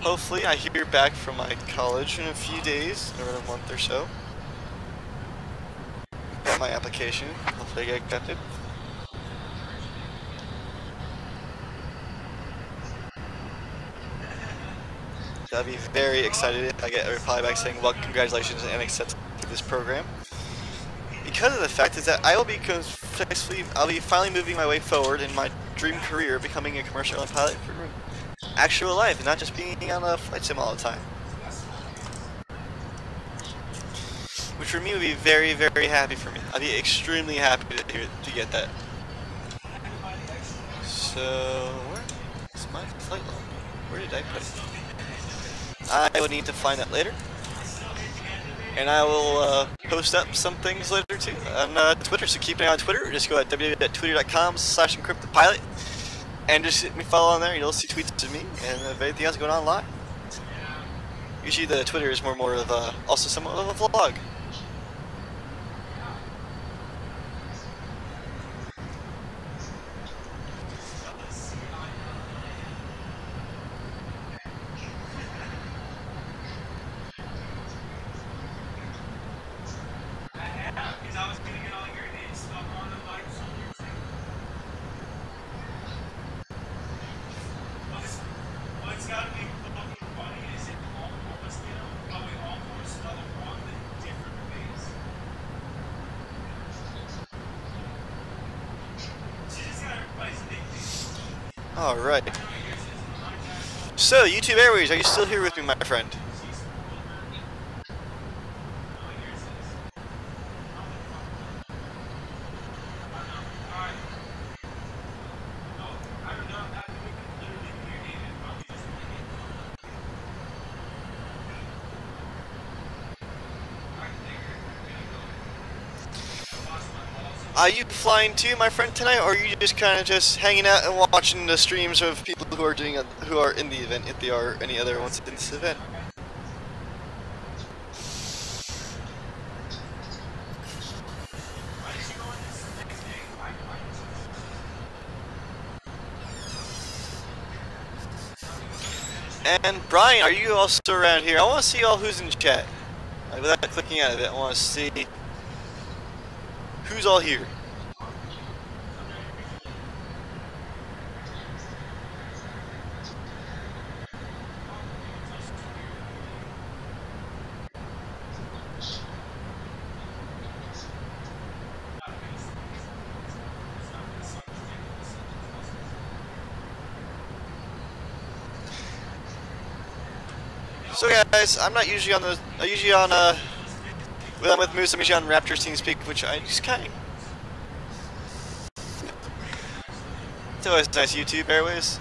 Hopefully I hear back from my college in a few days, or in a month or so. Got my application. Hopefully I get accepted. So I'll be very excited if I get a reply back saying, well, congratulations and accept this program. Because of the fact is that I'll be finally moving my way forward in my dream career, becoming a commercial airline pilot for actual life, and not just being on a flight sim all the time. Which for me would be very, very happy for me. I'd be extremely happy to get that. So, where is my flight log? Where did I put it? I would need to find that later. And I will post up some things later too on Twitter, so keep an eye on Twitter. Just go at www.twitter.com/encryptedpilot and just hit me follow on there. You'll see tweets of me and anything else going on live. Usually the Twitter is more of also somewhat of a vlog. Alright. So, YouTube Airways, are you still here with me, my friend? Are you flying too, my friend, tonight, or are you just kind of just hanging out and watching the streams of people who are in the event, if there are any other ones in this event? And Brian, are you also around here? I want to see all who's in chat. Without clicking out of it, I want to see who's all here. So guys, I'm not usually on when I'm with Moose, I'm usually on Raptor TeamSpeak, which I just kind of... It's always nice, YouTube Airways.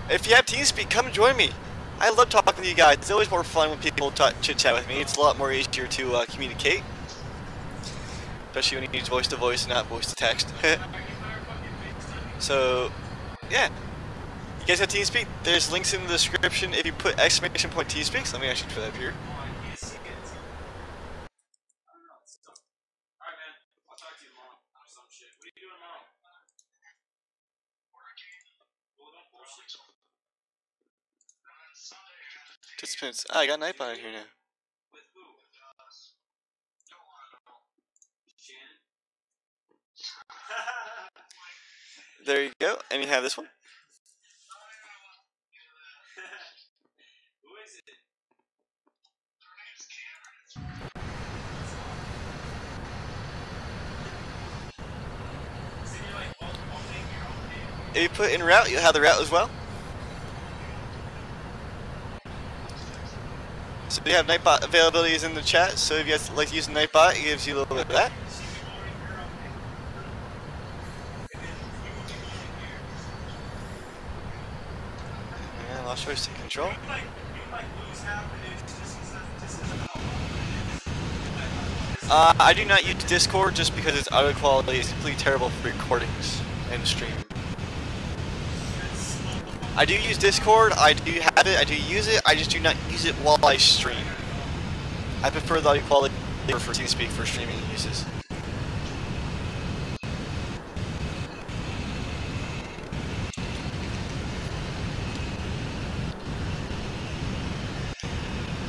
If you have TeamSpeak, come join me. I love talking to you guys. It's always more fun when people chit-chat with me. It's a lot more easier to communicate. Especially when you use voice-to-voice and not voice-to-text. So, yeah. You guys have TeamSpeak? There's links in the description. If you put !TeamSpeak, let me actually put that up here. Participants. I got Nightbot here now. There you go, and you have this one. If you put in route, you'll have the route as well. So we have Nightbot availabilities in the chat. So if you guys like to use Nightbot, it gives you a little bit of that. And lost choice take control. I do not use Discord just because its audio quality is completely terrible for recordings and streaming. I do use Discord, I do have it, I do use it, I just do not use it while I stream. I prefer the audio quality for TeamSpeak for streaming uses.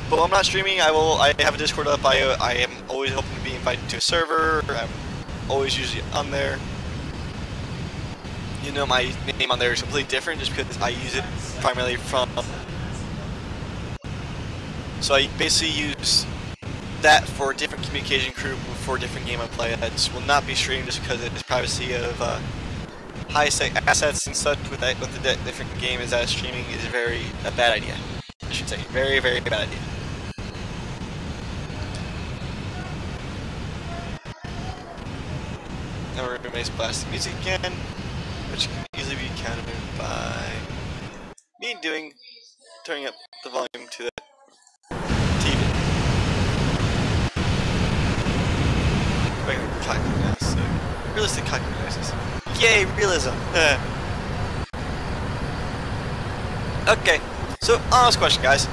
But when I'm not streaming, I have a Discord up. I am always hoping to be invited to a server. I'm always usually on there. You know, my name on there is completely different just because I use it primarily from. So I basically use that for a different communication crew for a different game I play. That will not be streamed just because of the privacy of high assets and such. With the different game is that streaming is a bad idea. I should say very bad idea. Now we're going to blast the music again, which can easily be countered by me turning up the volume to the TV. Realistic cockpit noises. Yay, realism! Okay, so honest question, guys.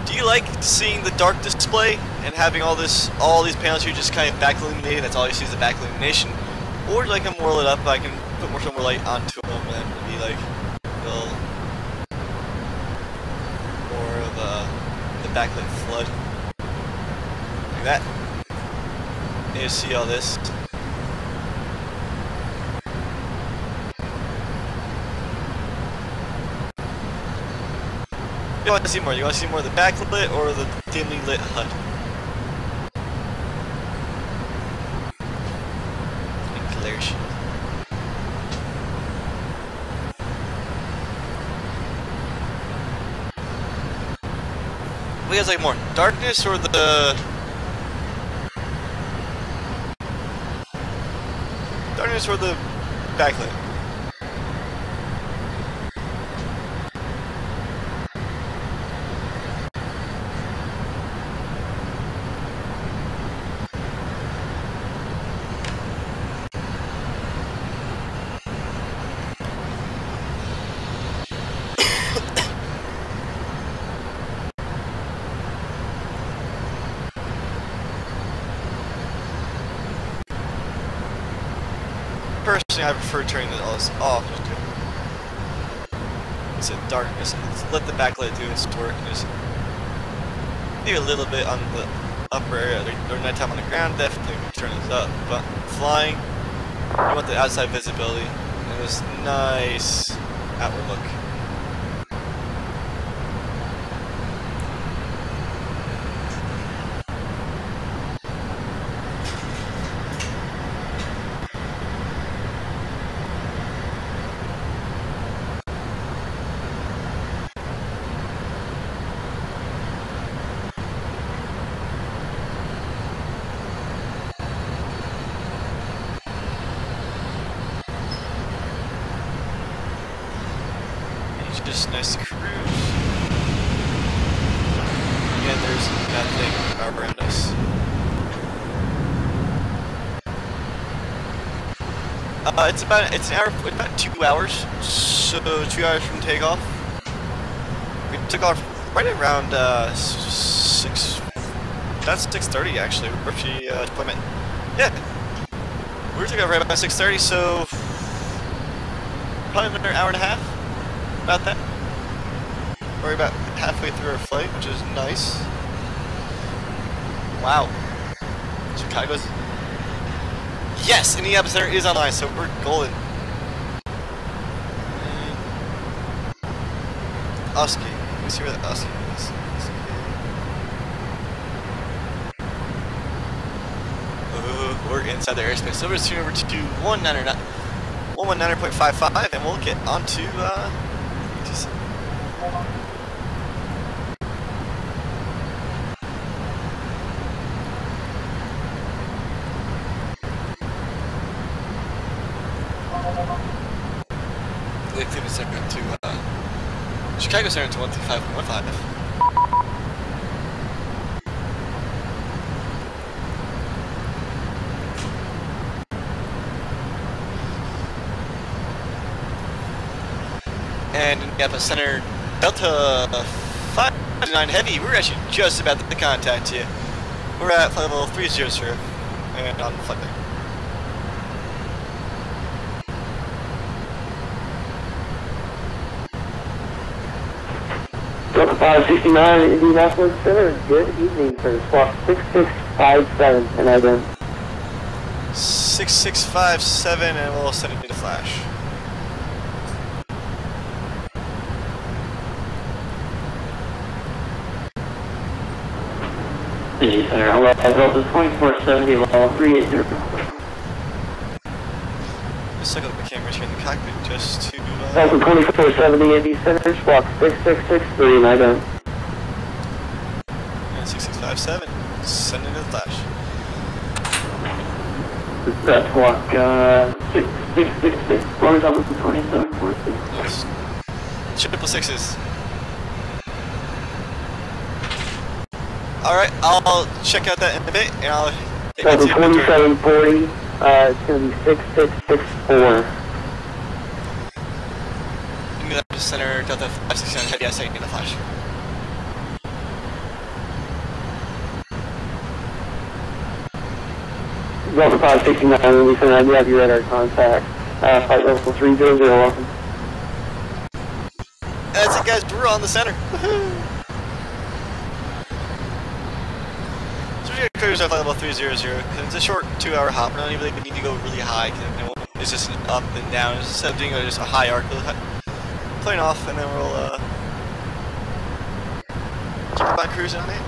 Do you like seeing the dark display and having all these panels here just kind of back illuminated? That's all you see is the back illumination. Or do you like them more lit up? I can put more light onto them and be like a little more of the backlit flood. Like that. And you see all this. You want to see more? You want to see more of the backlit or the dimly lit HUD? Glare shield. What do you guys like more? Darkness or the backlit? Personally, I prefer turning all this off. It's in darkness. Let the backlight do its work. And just maybe a little bit on the upper area. During nighttime on the ground, definitely turn this up. But flying, you want the outside visibility and this nice outward look. Just nice to cruise. Again, there's nothing around us. It's about 2 hours. So 2 hours from takeoff. We took off right around 6. That's 6:30 actually. We're actually deployment. Yeah, we took off right about 6:30. So probably another hour and a half. About that. We're about halfway through our flight, which is nice. Wow. Chicago's. Yes, and the epicenter is online, so we're golden. Oski. Let me see where the Oski is. We're inside the airspace. So we're over to 119.55, and we'll get onto Chicago Center to 125.15. And Indianapolis Center, Delta 529 Heavy, we're actually just about to contact you. We're at flight level 300 and on flight deck. Delta 569, Indianapolis Center, good evening, sir. Squawk 6657, and I then 6657, and we'll send it to flash. City Center, hello, Delta 2470, level 380. Just look at the cameras here in the cockpit just to... Delta 2470, Indy Center, Squawk 6663, and I then. And 6657, send it to the flash. That's Squawk 6666, Florida Delta 2746. Yes. Triple sixes. Alright, I'll check out that in a bit, and I'll... Delta 2740, it's going to be 6664. Indianapolis Center, Delta 569 Heavy, I say in the flash. Delta 569, Indy Center, I do have your radar contact. Flight level 300, welcome. That's it, guys, we're on the center. Woohoo! So we're going to cruise at flight level 300, because it's a short 2-hour hop. We don't even need to go really high, because it's just an up and down. Instead of doing just a high arc, we'll plane off, and then we'll keep on cruising on it.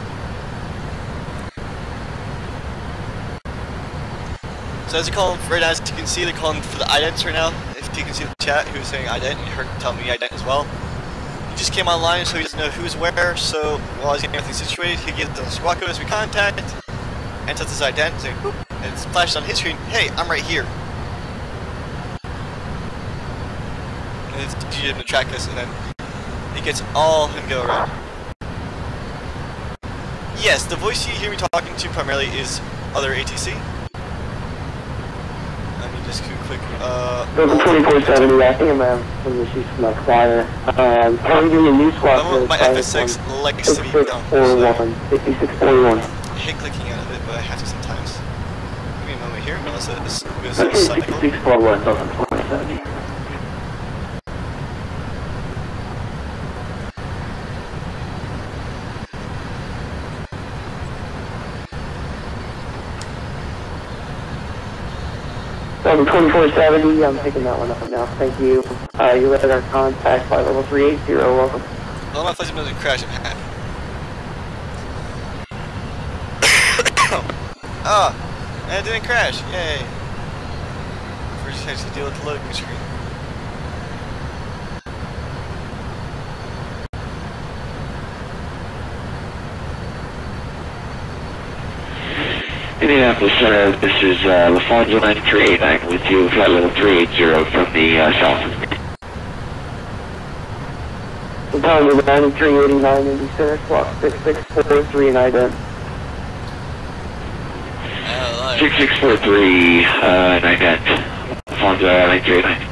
So as you call them, right now, as you can see, they're calling for the idents right now. If you can see the chat, who's saying ident, you heard tell me ident as well. He just came online, so he doesn't know who's where, so while he's getting everything situated, he gets the squawk code as we contact, and sets his ident, saying, boop, and it's flashed on his screen, hey, I'm right here. And it's easy to track us, and then he gets all him go around. Yes, the voice you hear me talking to primarily is other ATC. Let me just do a quick, Delta 2470, I think I'm having some issues with my flyer. Currently a new squawk code. My FS6 likes to be down. 6641. I hate clicking out of it, but I have to sometimes. Give me a moment here, unless this goes to the cycle. 6641, Delta 2470. Delta 2470, I'm picking that one up now, thank you. You let our contact, flight level 380, welcome. Well, my flight doesn't crash, I'm happy. Ah, and it didn't crash, yay. First, I have to deal with the loading screen. Indianapolis Center, this is LaFonso 938, I'm with you, flight level 380 from the south of me. Lufthansa 9389, Indy Center, squawk 6643, and ident. 6643, and ident. Lufthansa 9389.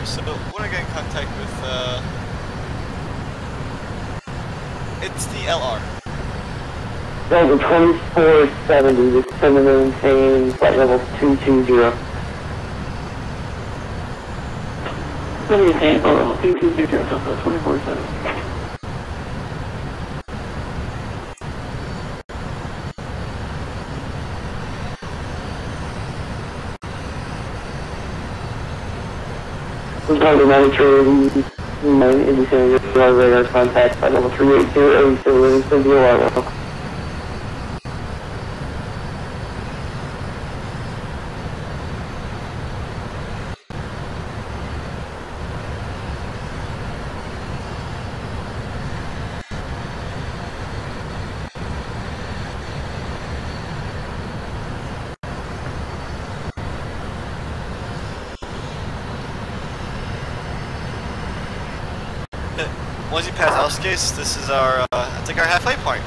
So when I get in contact with, it's the LR. Delta 2470, this is to maintain flight level 220. Maintain flight level 220, Delta 2470. Lufthansa 9389, Indy Center, radar contact, flight level 380, still Livingston, DOR, welcome. Once you pass Auscase, this is our, it's like our halfway point.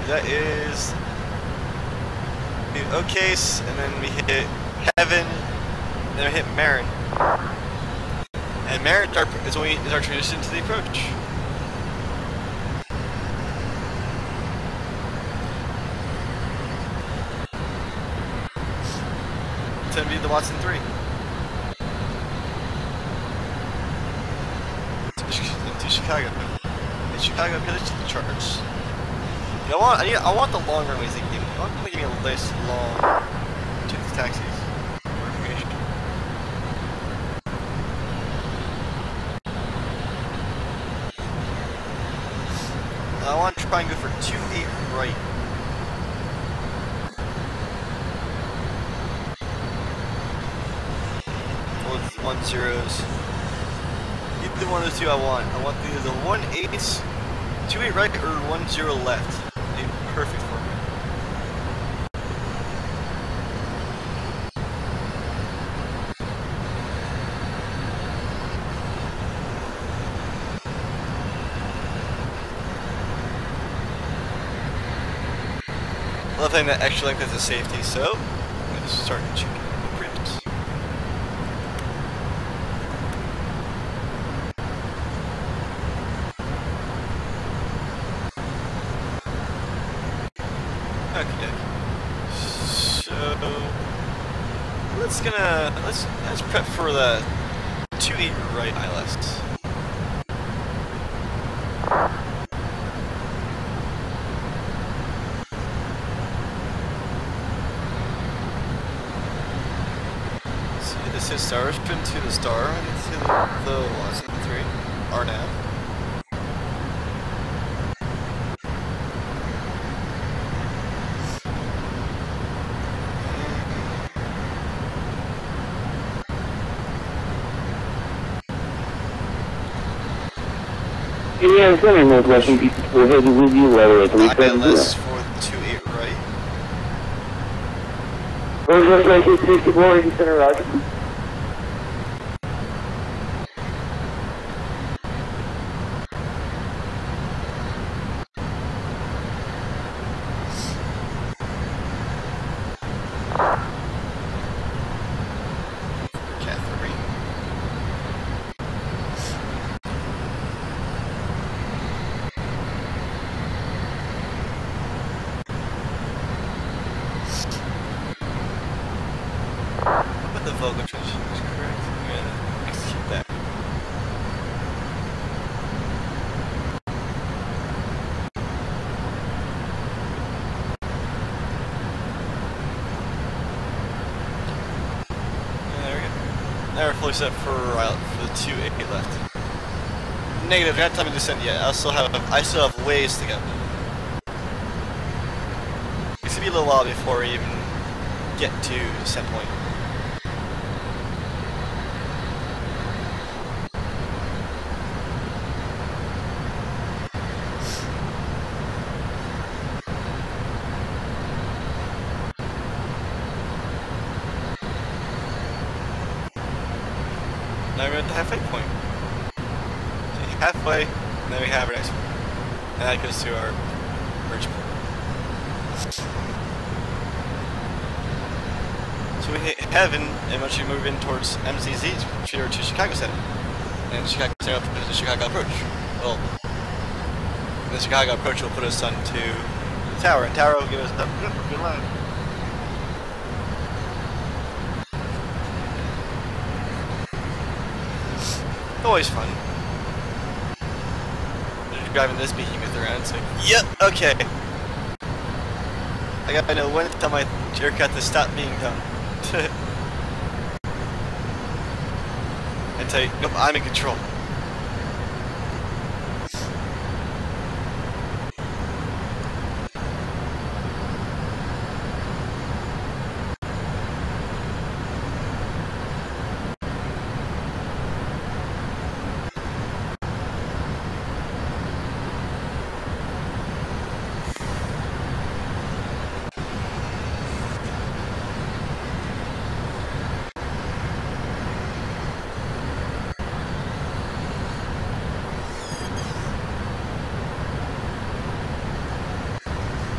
That is the Ocase, and then we hit Heaven, and then we hit Marin. And Marin is our transition to the approach. It's going to be the Watson 3. To Chicago. In Chicago, village to the charts. You know what? I want the long runways they give me. I want them to give me a nice long to the taxis. I want to try and go for 28 right. Or 10s. Either one of the two I want. I want either the 1/8, 28 right, or 10 left. They'd be perfect for me. I love having that extra length as a safety, so I'm going to start checking the crypts. Okay. So let's prep for the 28 right ILS. See, this is star spin to the star and to the Watson 3 RNAV. Yeah, it's only Northwestern people were heading with you, whether it's ILS for 28 right. Northwest 1964, you center roger. The Volga transition is correct. I'm gonna execute that. And there we go. Now we're fully set for the 2-8 left. Negative, not time to descend yet. I still have ways to go. It's gonna be a little while before we even get to descent point. Now we're at the halfway point. So halfway, and then we have our next point. And that goes to our merge point. So we hit Heaven, and once you move in towards MCZ, it's to Chicago Center. And Chicago Center will put us to Chicago Approach. Well, the Chicago Approach will put us on to the Tower, and Tower will give us a good line. Always fun. You're driving this behemoth around, it's like, yep, okay. I gotta know when to tell my aircraft to stop being dumb. And tell you, nope, I'm in control.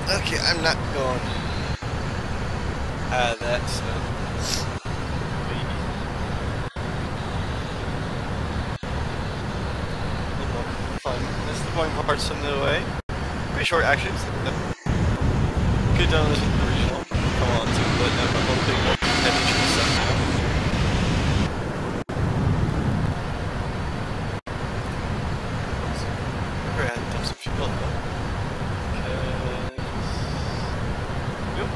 Okay, I'm not going out of that, so. Fun. That's the point parts on the way. Pretty short actions. Good done this with the original. Come on, too, but a little bit more heavy stuff now. I had to dump some fuel though. Yep.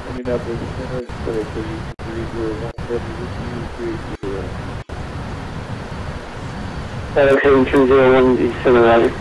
Coming up with the center of space, so you 3017 30. 201 is center.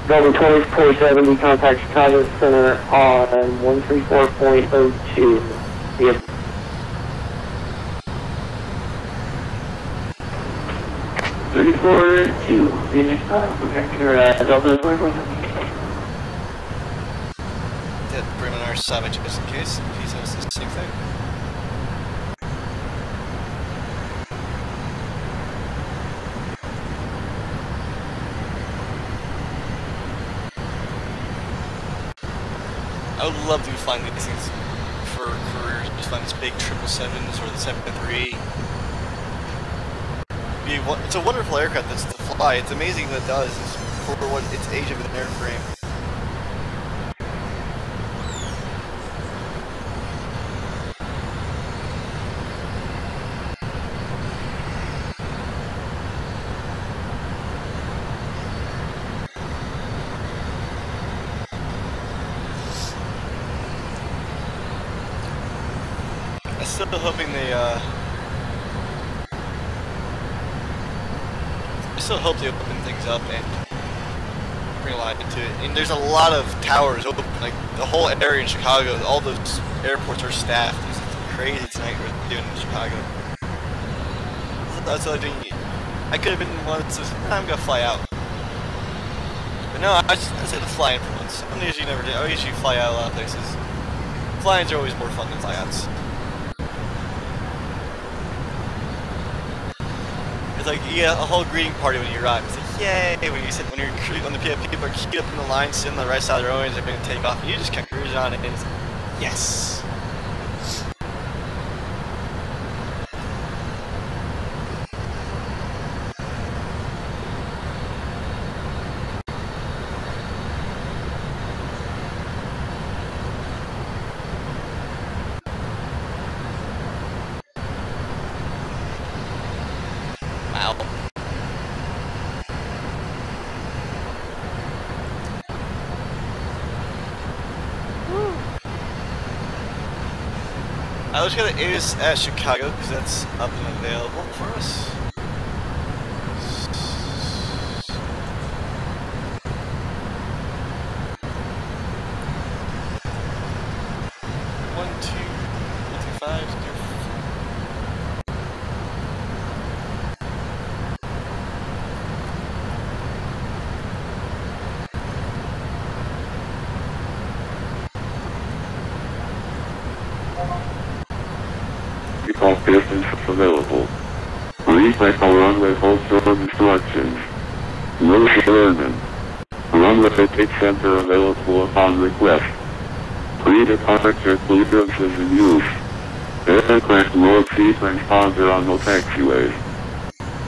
Delta 2470, contact Chicago Center on 134.02. Yep. Delta 2470. Did bring on our Savage just in case he's has the same thing. I would love to be flying these things for careers, just flying these big 777s or the 753. It's a wonderful aircraft that's to fly. It's amazing what it does for what its age of an airframe. I'm still hoping I still hope they open things up and bring a lot into it. And there's a lot of towers open, like the whole area in Chicago, all those airports are staffed. It's crazy tonight we're doing in Chicago. That's what I'm doing. I could have been one that says, I'm gonna fly out. But no, I said to fly in for once. I usually never do. I usually fly out a lot of places. Fly-ins are always more fun than fly-outs. It's like you get a whole greeting party when you arrive. It's like yay! When the people are queued up in the line, sitting on the right side of the road, and they're going to take off, and you just kind of cruise on it, and it's like, yes. I was gonna aim this at Chicago because that's up and available for us. One, two, 5, 0. Takeoff distance available. Please check our runway holster instructions. Roche Airman. Runway ticket center available upon request. Pre-departure clearance is in use. Aircraft load seat transponder on no taxiways.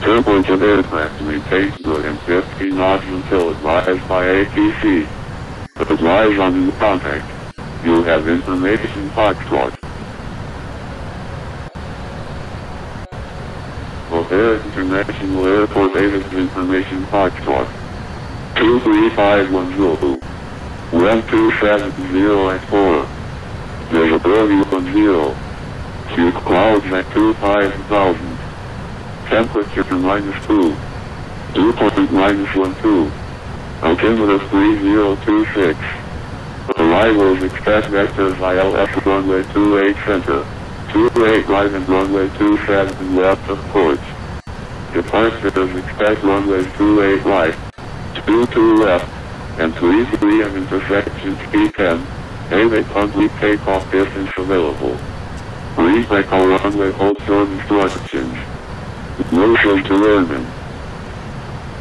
Turbulence of aircraft maintains good and 15 knots until advised by ATC. Advise on new contact. You have information Foxtrot. O'Hare International Airport Avis information Foxtrot. 23510. 1270 at 4. Visibility 10. Huge clouds at 25,000. Temperature -2. Dew point -12. Altimeter 3026. Arrivals express vectors ILS runway 28 center. 28 right and runway 27 left of port. Departures expect runways 28 right, 22 left, and 33 and intersections P10. Aim complete takeoff distance available. Please make our runway hold short instructions. Motion to airmen.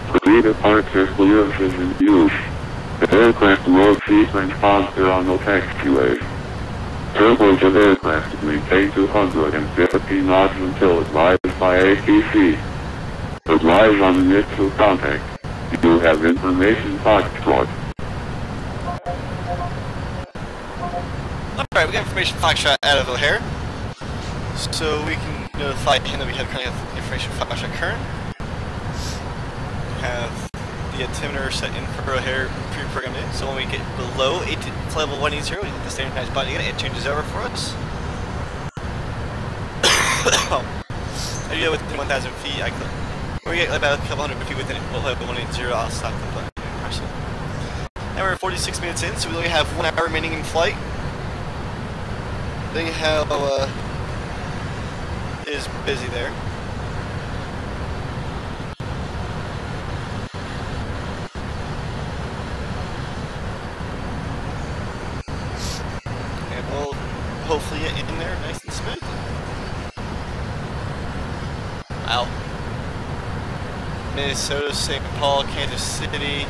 Pre-departure clearance is in use. The aircraft mode sequence posture on no taxiways. Turbulence of aircraft maintain 250 knots until advised by ATC. Advise on initial contact. You have information Foxtrot. Alright, we got information Foxtrot out of O'Hare. So we can notify him that we currently have information Foxtrot current. We have the altimeter set in for O'Hare pre-programmed in, so when we get below flight level 180, we hit the standardized body again, it changes over for us. I do that within 1,000 feet, when we get about a couple hundred feet within flight level 180, I'll stop the button. And we're 46 minutes in, so we only have 1 hour remaining in flight. Then you have, is busy there. And we'll hopefully get in there nice and smooth. Wow. Minnesota, St. Paul, Kansas City.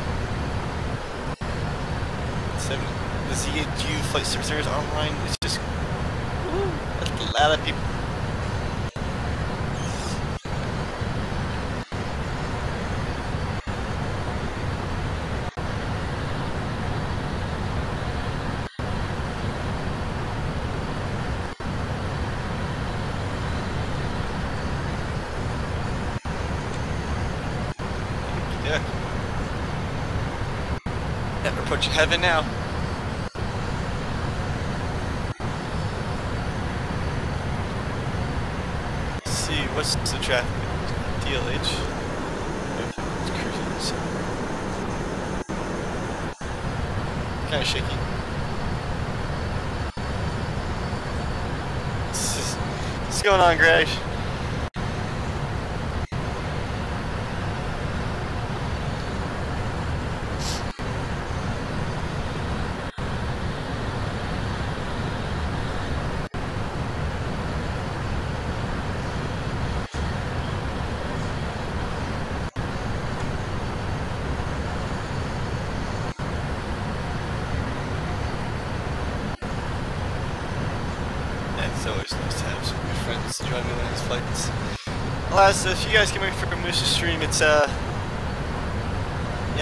The ZAG flight service online. It's just, woo, that's a lot of people. Yeah, we're approaching heaven now. Let's see, what's the traffic? DLH. It's cruising, so. Kind of shaky. What's going on, Greg? It's always nice to have some good friends to join me on these flights. Alas, if you guys get me from Moose's stream, it's yeah,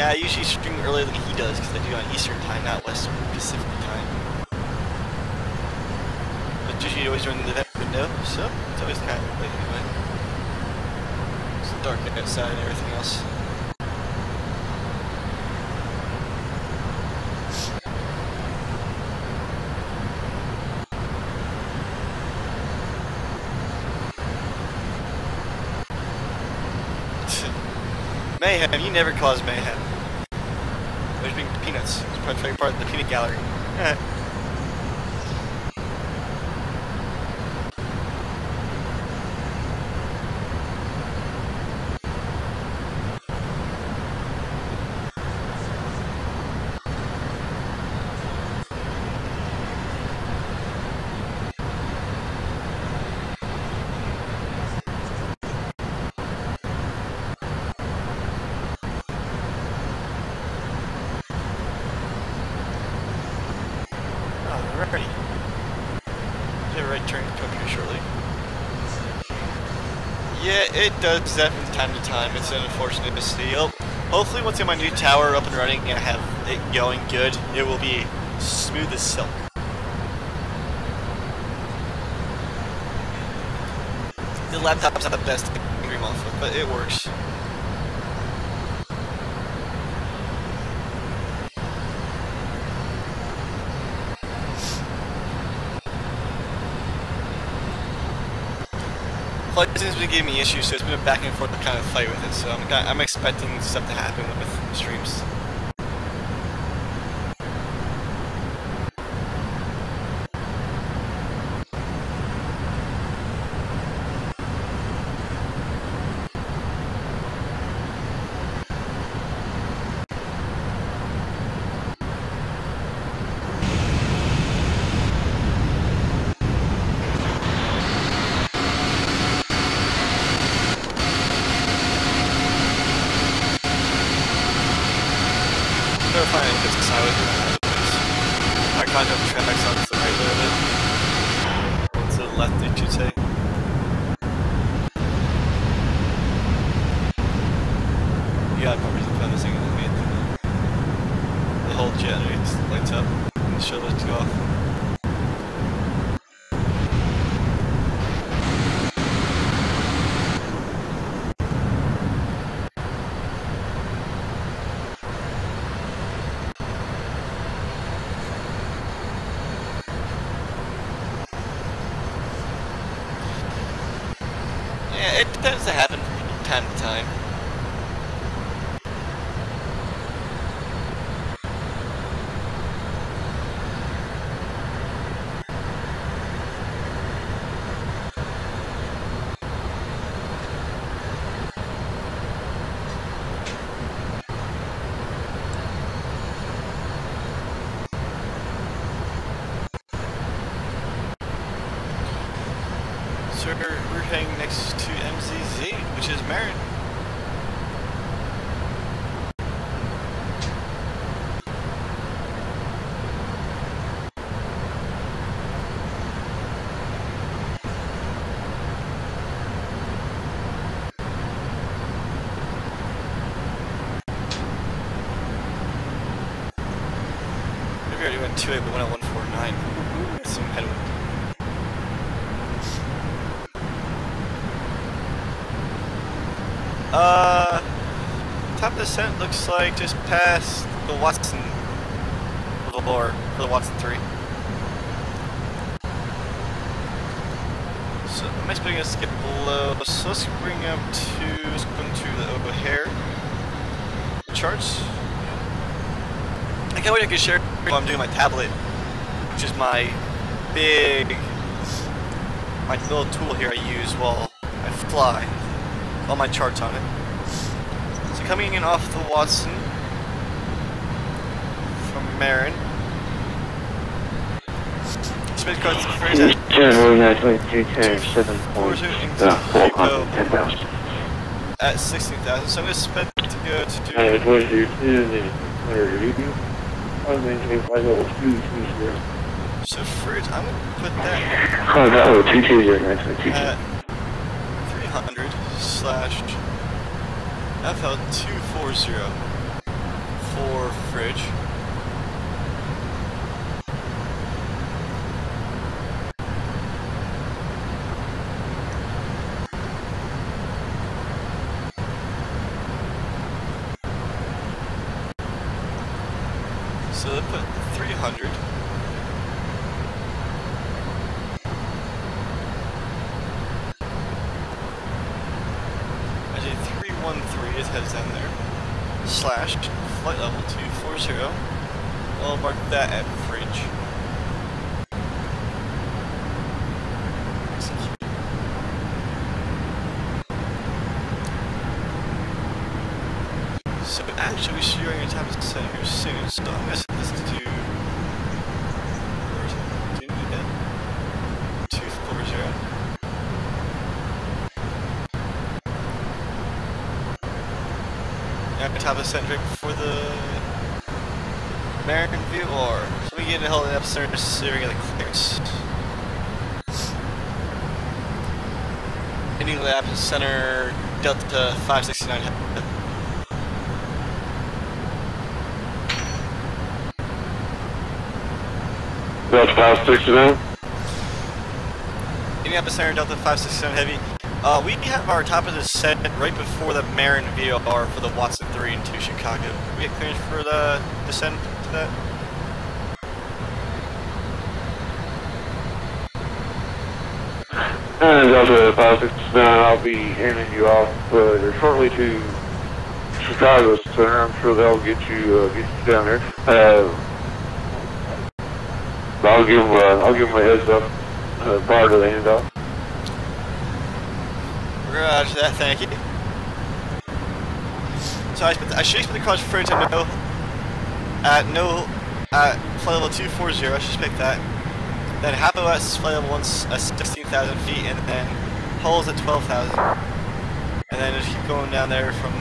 I usually stream earlier than he does because I do it on Eastern time, not Western Pacific time. But usually always during the event window, so it's always kind of late anyway. It's dark outside and everything else. Mayhem, you never cause mayhem. There's being peanuts. It's probably part of the peanut gallery. Alrighty. We have a right turn to come up here shortly. Yeah, it does that from time to time. It's unfortunate to see. Hopefully once I get my new tower up and running and I have it going good, it will be smooth as silk. The laptop's not the best to dream off of, but it works. Flight seems to be giving me issues, so it's been a back and forth kind of fight with it. So I'm expecting stuff to happen with streams. I can't have tracks on to the right of it. Or to the left, I should say. Yeah, I'd probably found this thing that made the whole generator lights up and the show lights go off. It tends to happen from time to time. So we're heading next to MZZ, which is Marin. Maybe I already went 2-8, but went at 149. Some headwind. Top descent looks like just past the Watson floor for the Watson 3. So I'm expecting to skip below. So let's bring up to the O'Hare charts. I can't wait I can share while I'm doing my tablet, which is my little tool here I use while I fly. All my charts on it. So coming in off the Watson from Marin. Space cards first at 10,000. At 16,000. So I'm going to spend to go to so fridge, I'm going to put that at 300/ FL240 for fridge. So they put 300. Actually 313 is heads down there. Slash flight level 240. I'll mark that at fridge. So actually we should be running a time to set here soon, so I'm gonna set this to 240. I'm gonna have a set right before the American view, or so we get a hell of an episode just so we get the clearance. Indianapolis Center, Delta 569 Heavy. Delta 569. Indianapolis Center, Delta 569 Heavy. We have our top of the descent right before the Marin VOR for the Watson 3 into Chicago. Can we get clearance for the descent to that? And Delta 569, I'll be handing you off shortly to Chicago Center. I'm sure they'll get you down there. I'll give them a heads up prior to the handoff. Roger that, thank you. So I should expect the cross referring to at flight level 240, I should expect that. Then Hapo at flight level 16,000 feet, and then Hulls at 12,000. And then just keep going down there from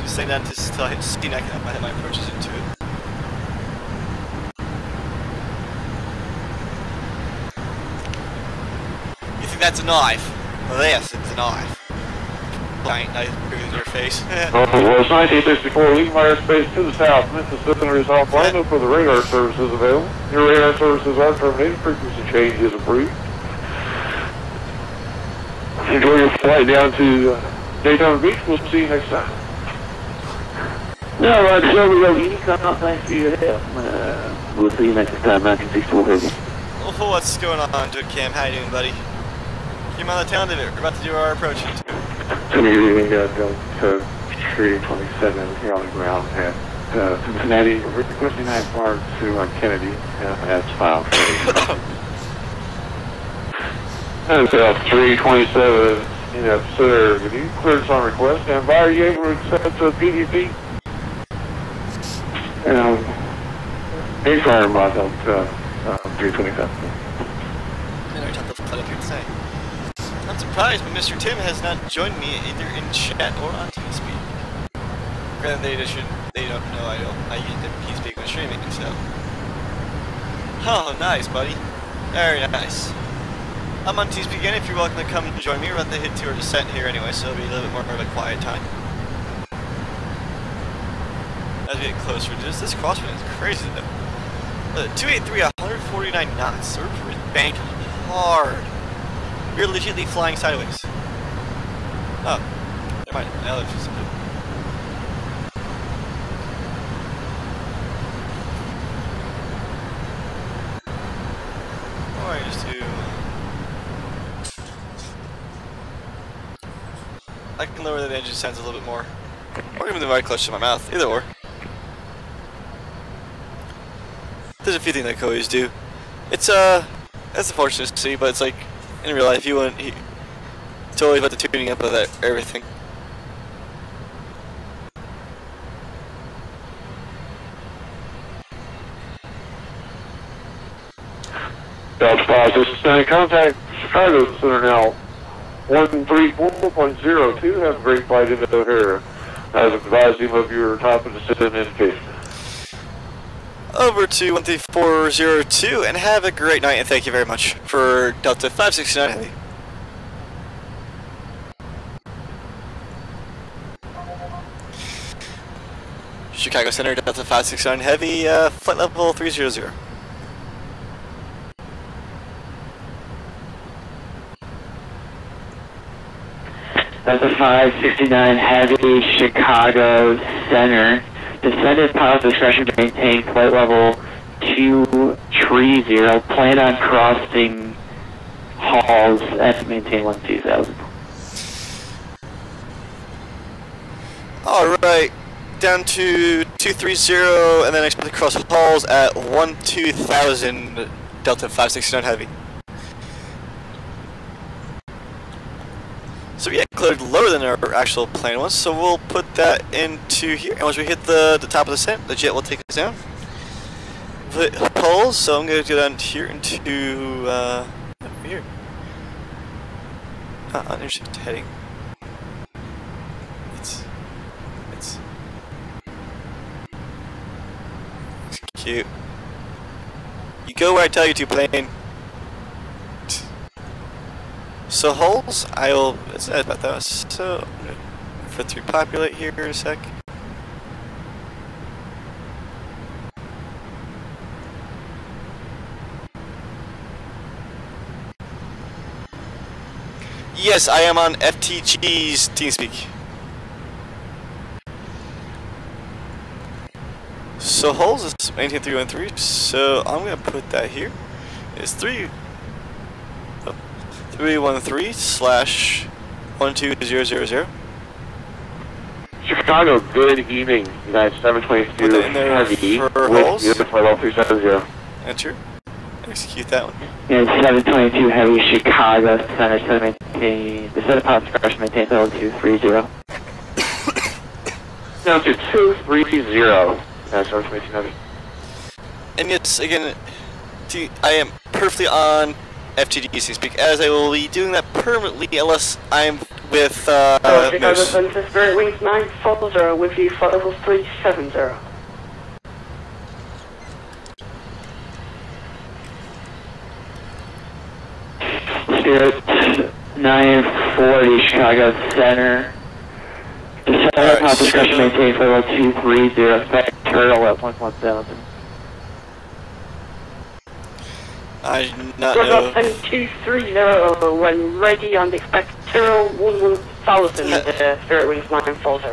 staying down until I hit CNEC and I hit my approaches into it. You think that's a knife? Well, yes, it's a knife. Nice, bigger than your face. Well, it's 1964, leaving my airspace to the south. Memphis Center is offline, no further radar services available. Your radar services are terminated, frequency change is approved. Enjoy your flight down to Daytona Beach, we'll see you next time. All right, so we go Unicom, thanks for your help. We'll see you next time, 1964 Heavy. Oh, what's going on, Dude Cam? How you doing, buddy? Keep on the tail end of it. We're about to do our approach into it. Continuing Delta 327 here on the ground at Cincinnati, requesting 9 bar to Kennedy, that's filed. And Delta 327, Center, can you clearance on request? And are you able to accept the PDP? Inquiring about Delta 327. And I talked the flight up here today. I'm surprised, but Mr. Tim has not joined me either in chat or on TeamSpeak. Granted, they don't know I use the TeamSpeak when streaming, so. Oh, nice, buddy. Very nice. I'm on TeamSpeak again. If you're welcome to come and join me, we're about to hit to our descent here anyway, so it'll be a little bit more of a quiet time. As we get closer to this crosswind is crazy though. 283, 149 knots. We're banking hard. We're legitimately flying sideways. Oh, never mind. Now that's just something. Or just do. I can lower the engine sounds a little bit more, or even the right close to my mouth. Either or. There's a few things I can always do. It's that's unfortunate to see, but it's like. In real life, it's always about the tuning up of everything. Delta 569, contact Chicago Center now. 134.02, have a great flight into O'Hare. I've advised him of your top of the descent indication. Over to 13402 and have a great night, and thank you very much for Delta 569 Heavy. Chicago Center, Delta 569 Heavy, flight level 300. Delta 569 Heavy, Chicago Center. Descended pilot discretion to maintain flight level 230. Plan on crossing halls and maintain 12,000. Alright, down to 230 and then expect to cross halls at 12,000 Delta 569 Heavy. So we get cleared lower than our actual plane was, so we'll put that into here. And once we hit the top of the descent, the jet will take us down. Hit hulls, so I'm going to go down here into here. Uninterested heading. It's cute. You go where I tell you to, plane. So holes, I will. It's not about that. So I'm gonna flip through populate here in a sec. Yes, I am on FTG's TeamSpeak. So holes is 19313, so I'm gonna put that here. It's 313/12000. Chicago, good evening. United Put 722 that in there Heavy for with holes. unit level 370. Enter. Execute that one. Unit 722 Heavy, Chicago Center, so maintain, the set of pilot discretion maintain level 230. Down to 230. United 722 Heavy. And yes, again, I am perfectly on FTG TeamSpeak, as I will be doing that permanently unless I'm with Chicago Moose. Center, Spirit Wings 940 with you for level 370. Spirit 940 Chicago Center. The set of pilot discretion maintain level 230, expect turtle at 11000. I do not We're know. up 230 when ready on the Spectral 1000, Spirit Wings 940.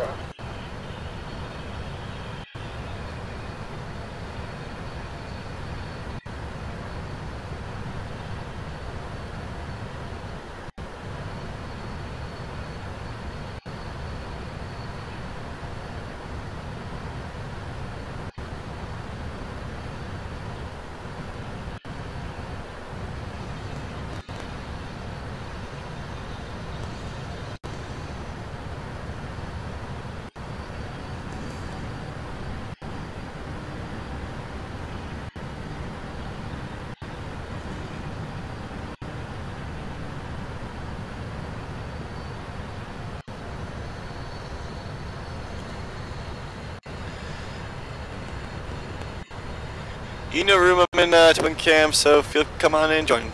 You know, room I'm in Twin Cam, so feel come on in and join.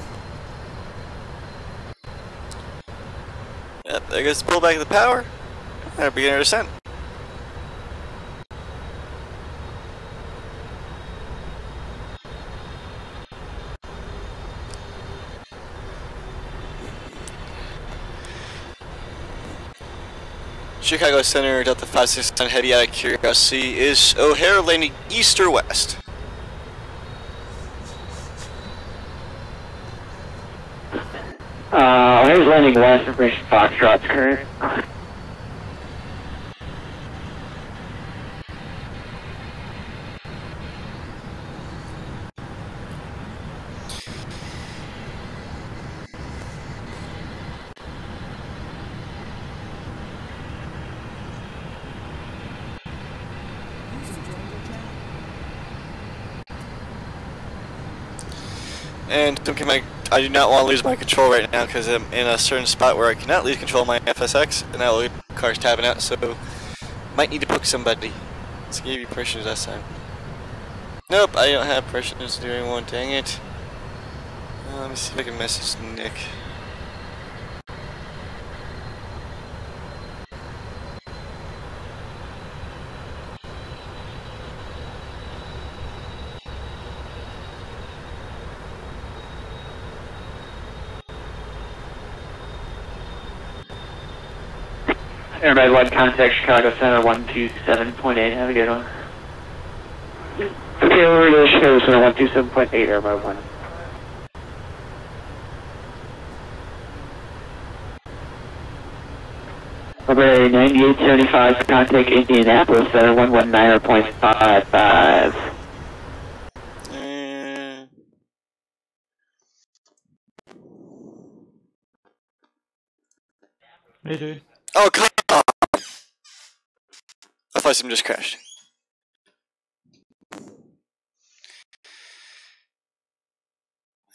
Yep, there goes the pullback of the power. And beginner descent. Chicago Center, Delta 569 Heavy out of curiosity. Is O'Hare landing east or west? O'Hare's landing west of British Foxtrot's current. And I do not want to lose my control right now because I'm in a certain spot where I cannot lose control of my FSX, and that will get cars tabbing out, so might need to book somebody. Let's give you permissions this time. Nope, I don't have permissions to do anyone, dang it. Let me see if I can message Nick. Everybody, one contact Chicago Center 127.8. Have a good one. Okay, over to Chicago Center 127.8. Everybody, one. Over 9875, contact Indianapolis Center 119.55. Hey, dude. Oh, come on! I thought some just crashed.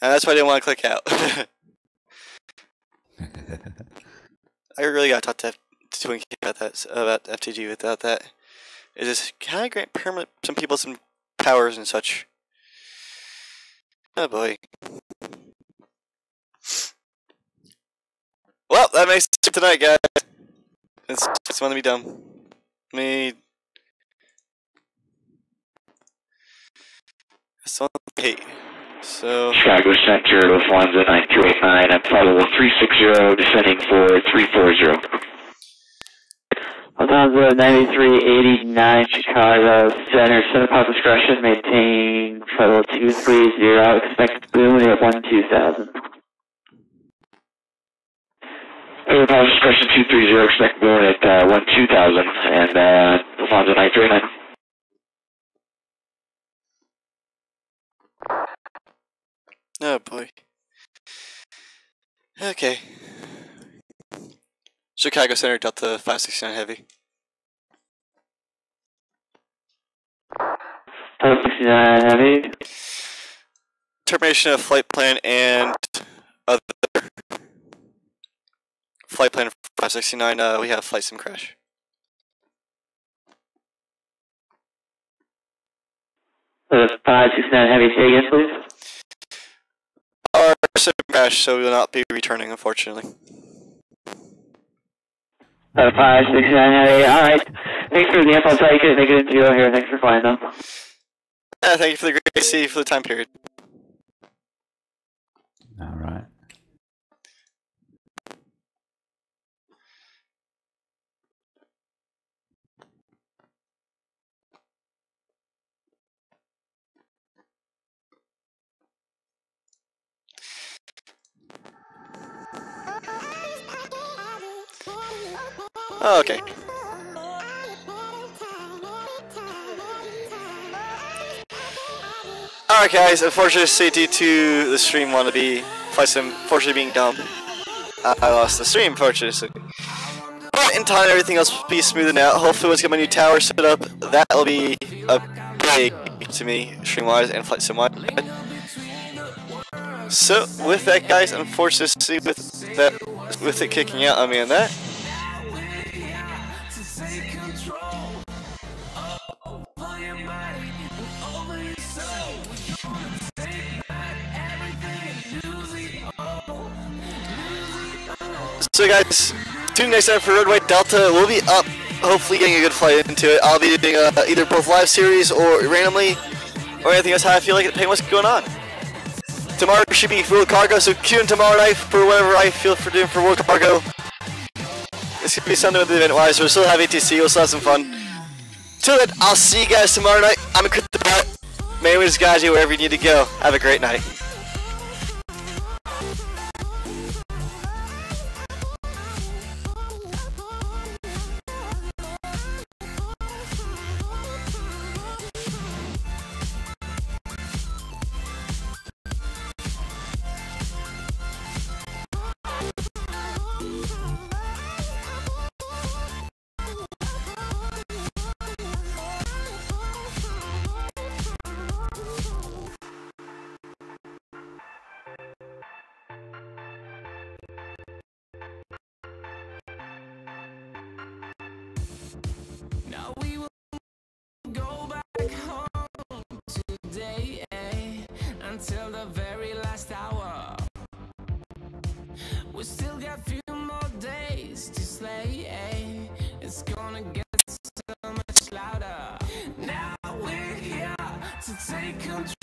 And that's why I didn't want to click out. I really got to talk to Twinkie about that, about FTG without that. Is this, can I grant permit some people some powers and such? Oh boy. that makes it tonight, guys. It's going to be dumb. Hey, so Chicago Center, Lufthansa 9289, I'm probable 360, descending for 340. Lufthansa 9389, Chicago Center, center path discretion, maintain level 230, expect boom at 12000. Center path discretion 230, expect boom at 12000, and Lufthansa 9389. oh boy. Okay. Chicago Center, Delta 569 Heavy. 569 Heavy. Termination of flight plan and other flight plan 569. We have flight sim crash. The 569 Heavy, say again, please. Our sim crash, so we will not be returning, unfortunately. 569 Heavy, alright. Thanks for the info, I'll take it, make it into here. Thanks for flying though. Thank you for the great AC for the time period. All right. Okay. Alright guys, unfortunately due to the stream wanna be flight sim unfortunately being dumb. I lost the stream unfortunately. But in time everything else will be smoothed out. Hopefully once I get my new tower set up, that'll be a big to me stream wise and flight sim wise. So with that guys, unfortunately with it kicking out on me on that. So guys, tune in next time for Red White Delta. We'll be up, hopefully getting a good flight into it. I'll be doing either both live series or randomly, or anything else how I feel like it, depending what's going on. Tomorrow should be World Cargo, so tune in tomorrow night for whatever I feel for doing for World Cargo. It's gonna be something with the event wise, we'll still have ATC, we'll still have some fun. Till then, I'll see you guys tomorrow night. I'm Encrypted Pilot. May we just guide you wherever you need to go. Have a great night. Now we will go back home today, until the very last hour. We still got a few more days to slay, it's gonna get so much louder. Now we're here to take control.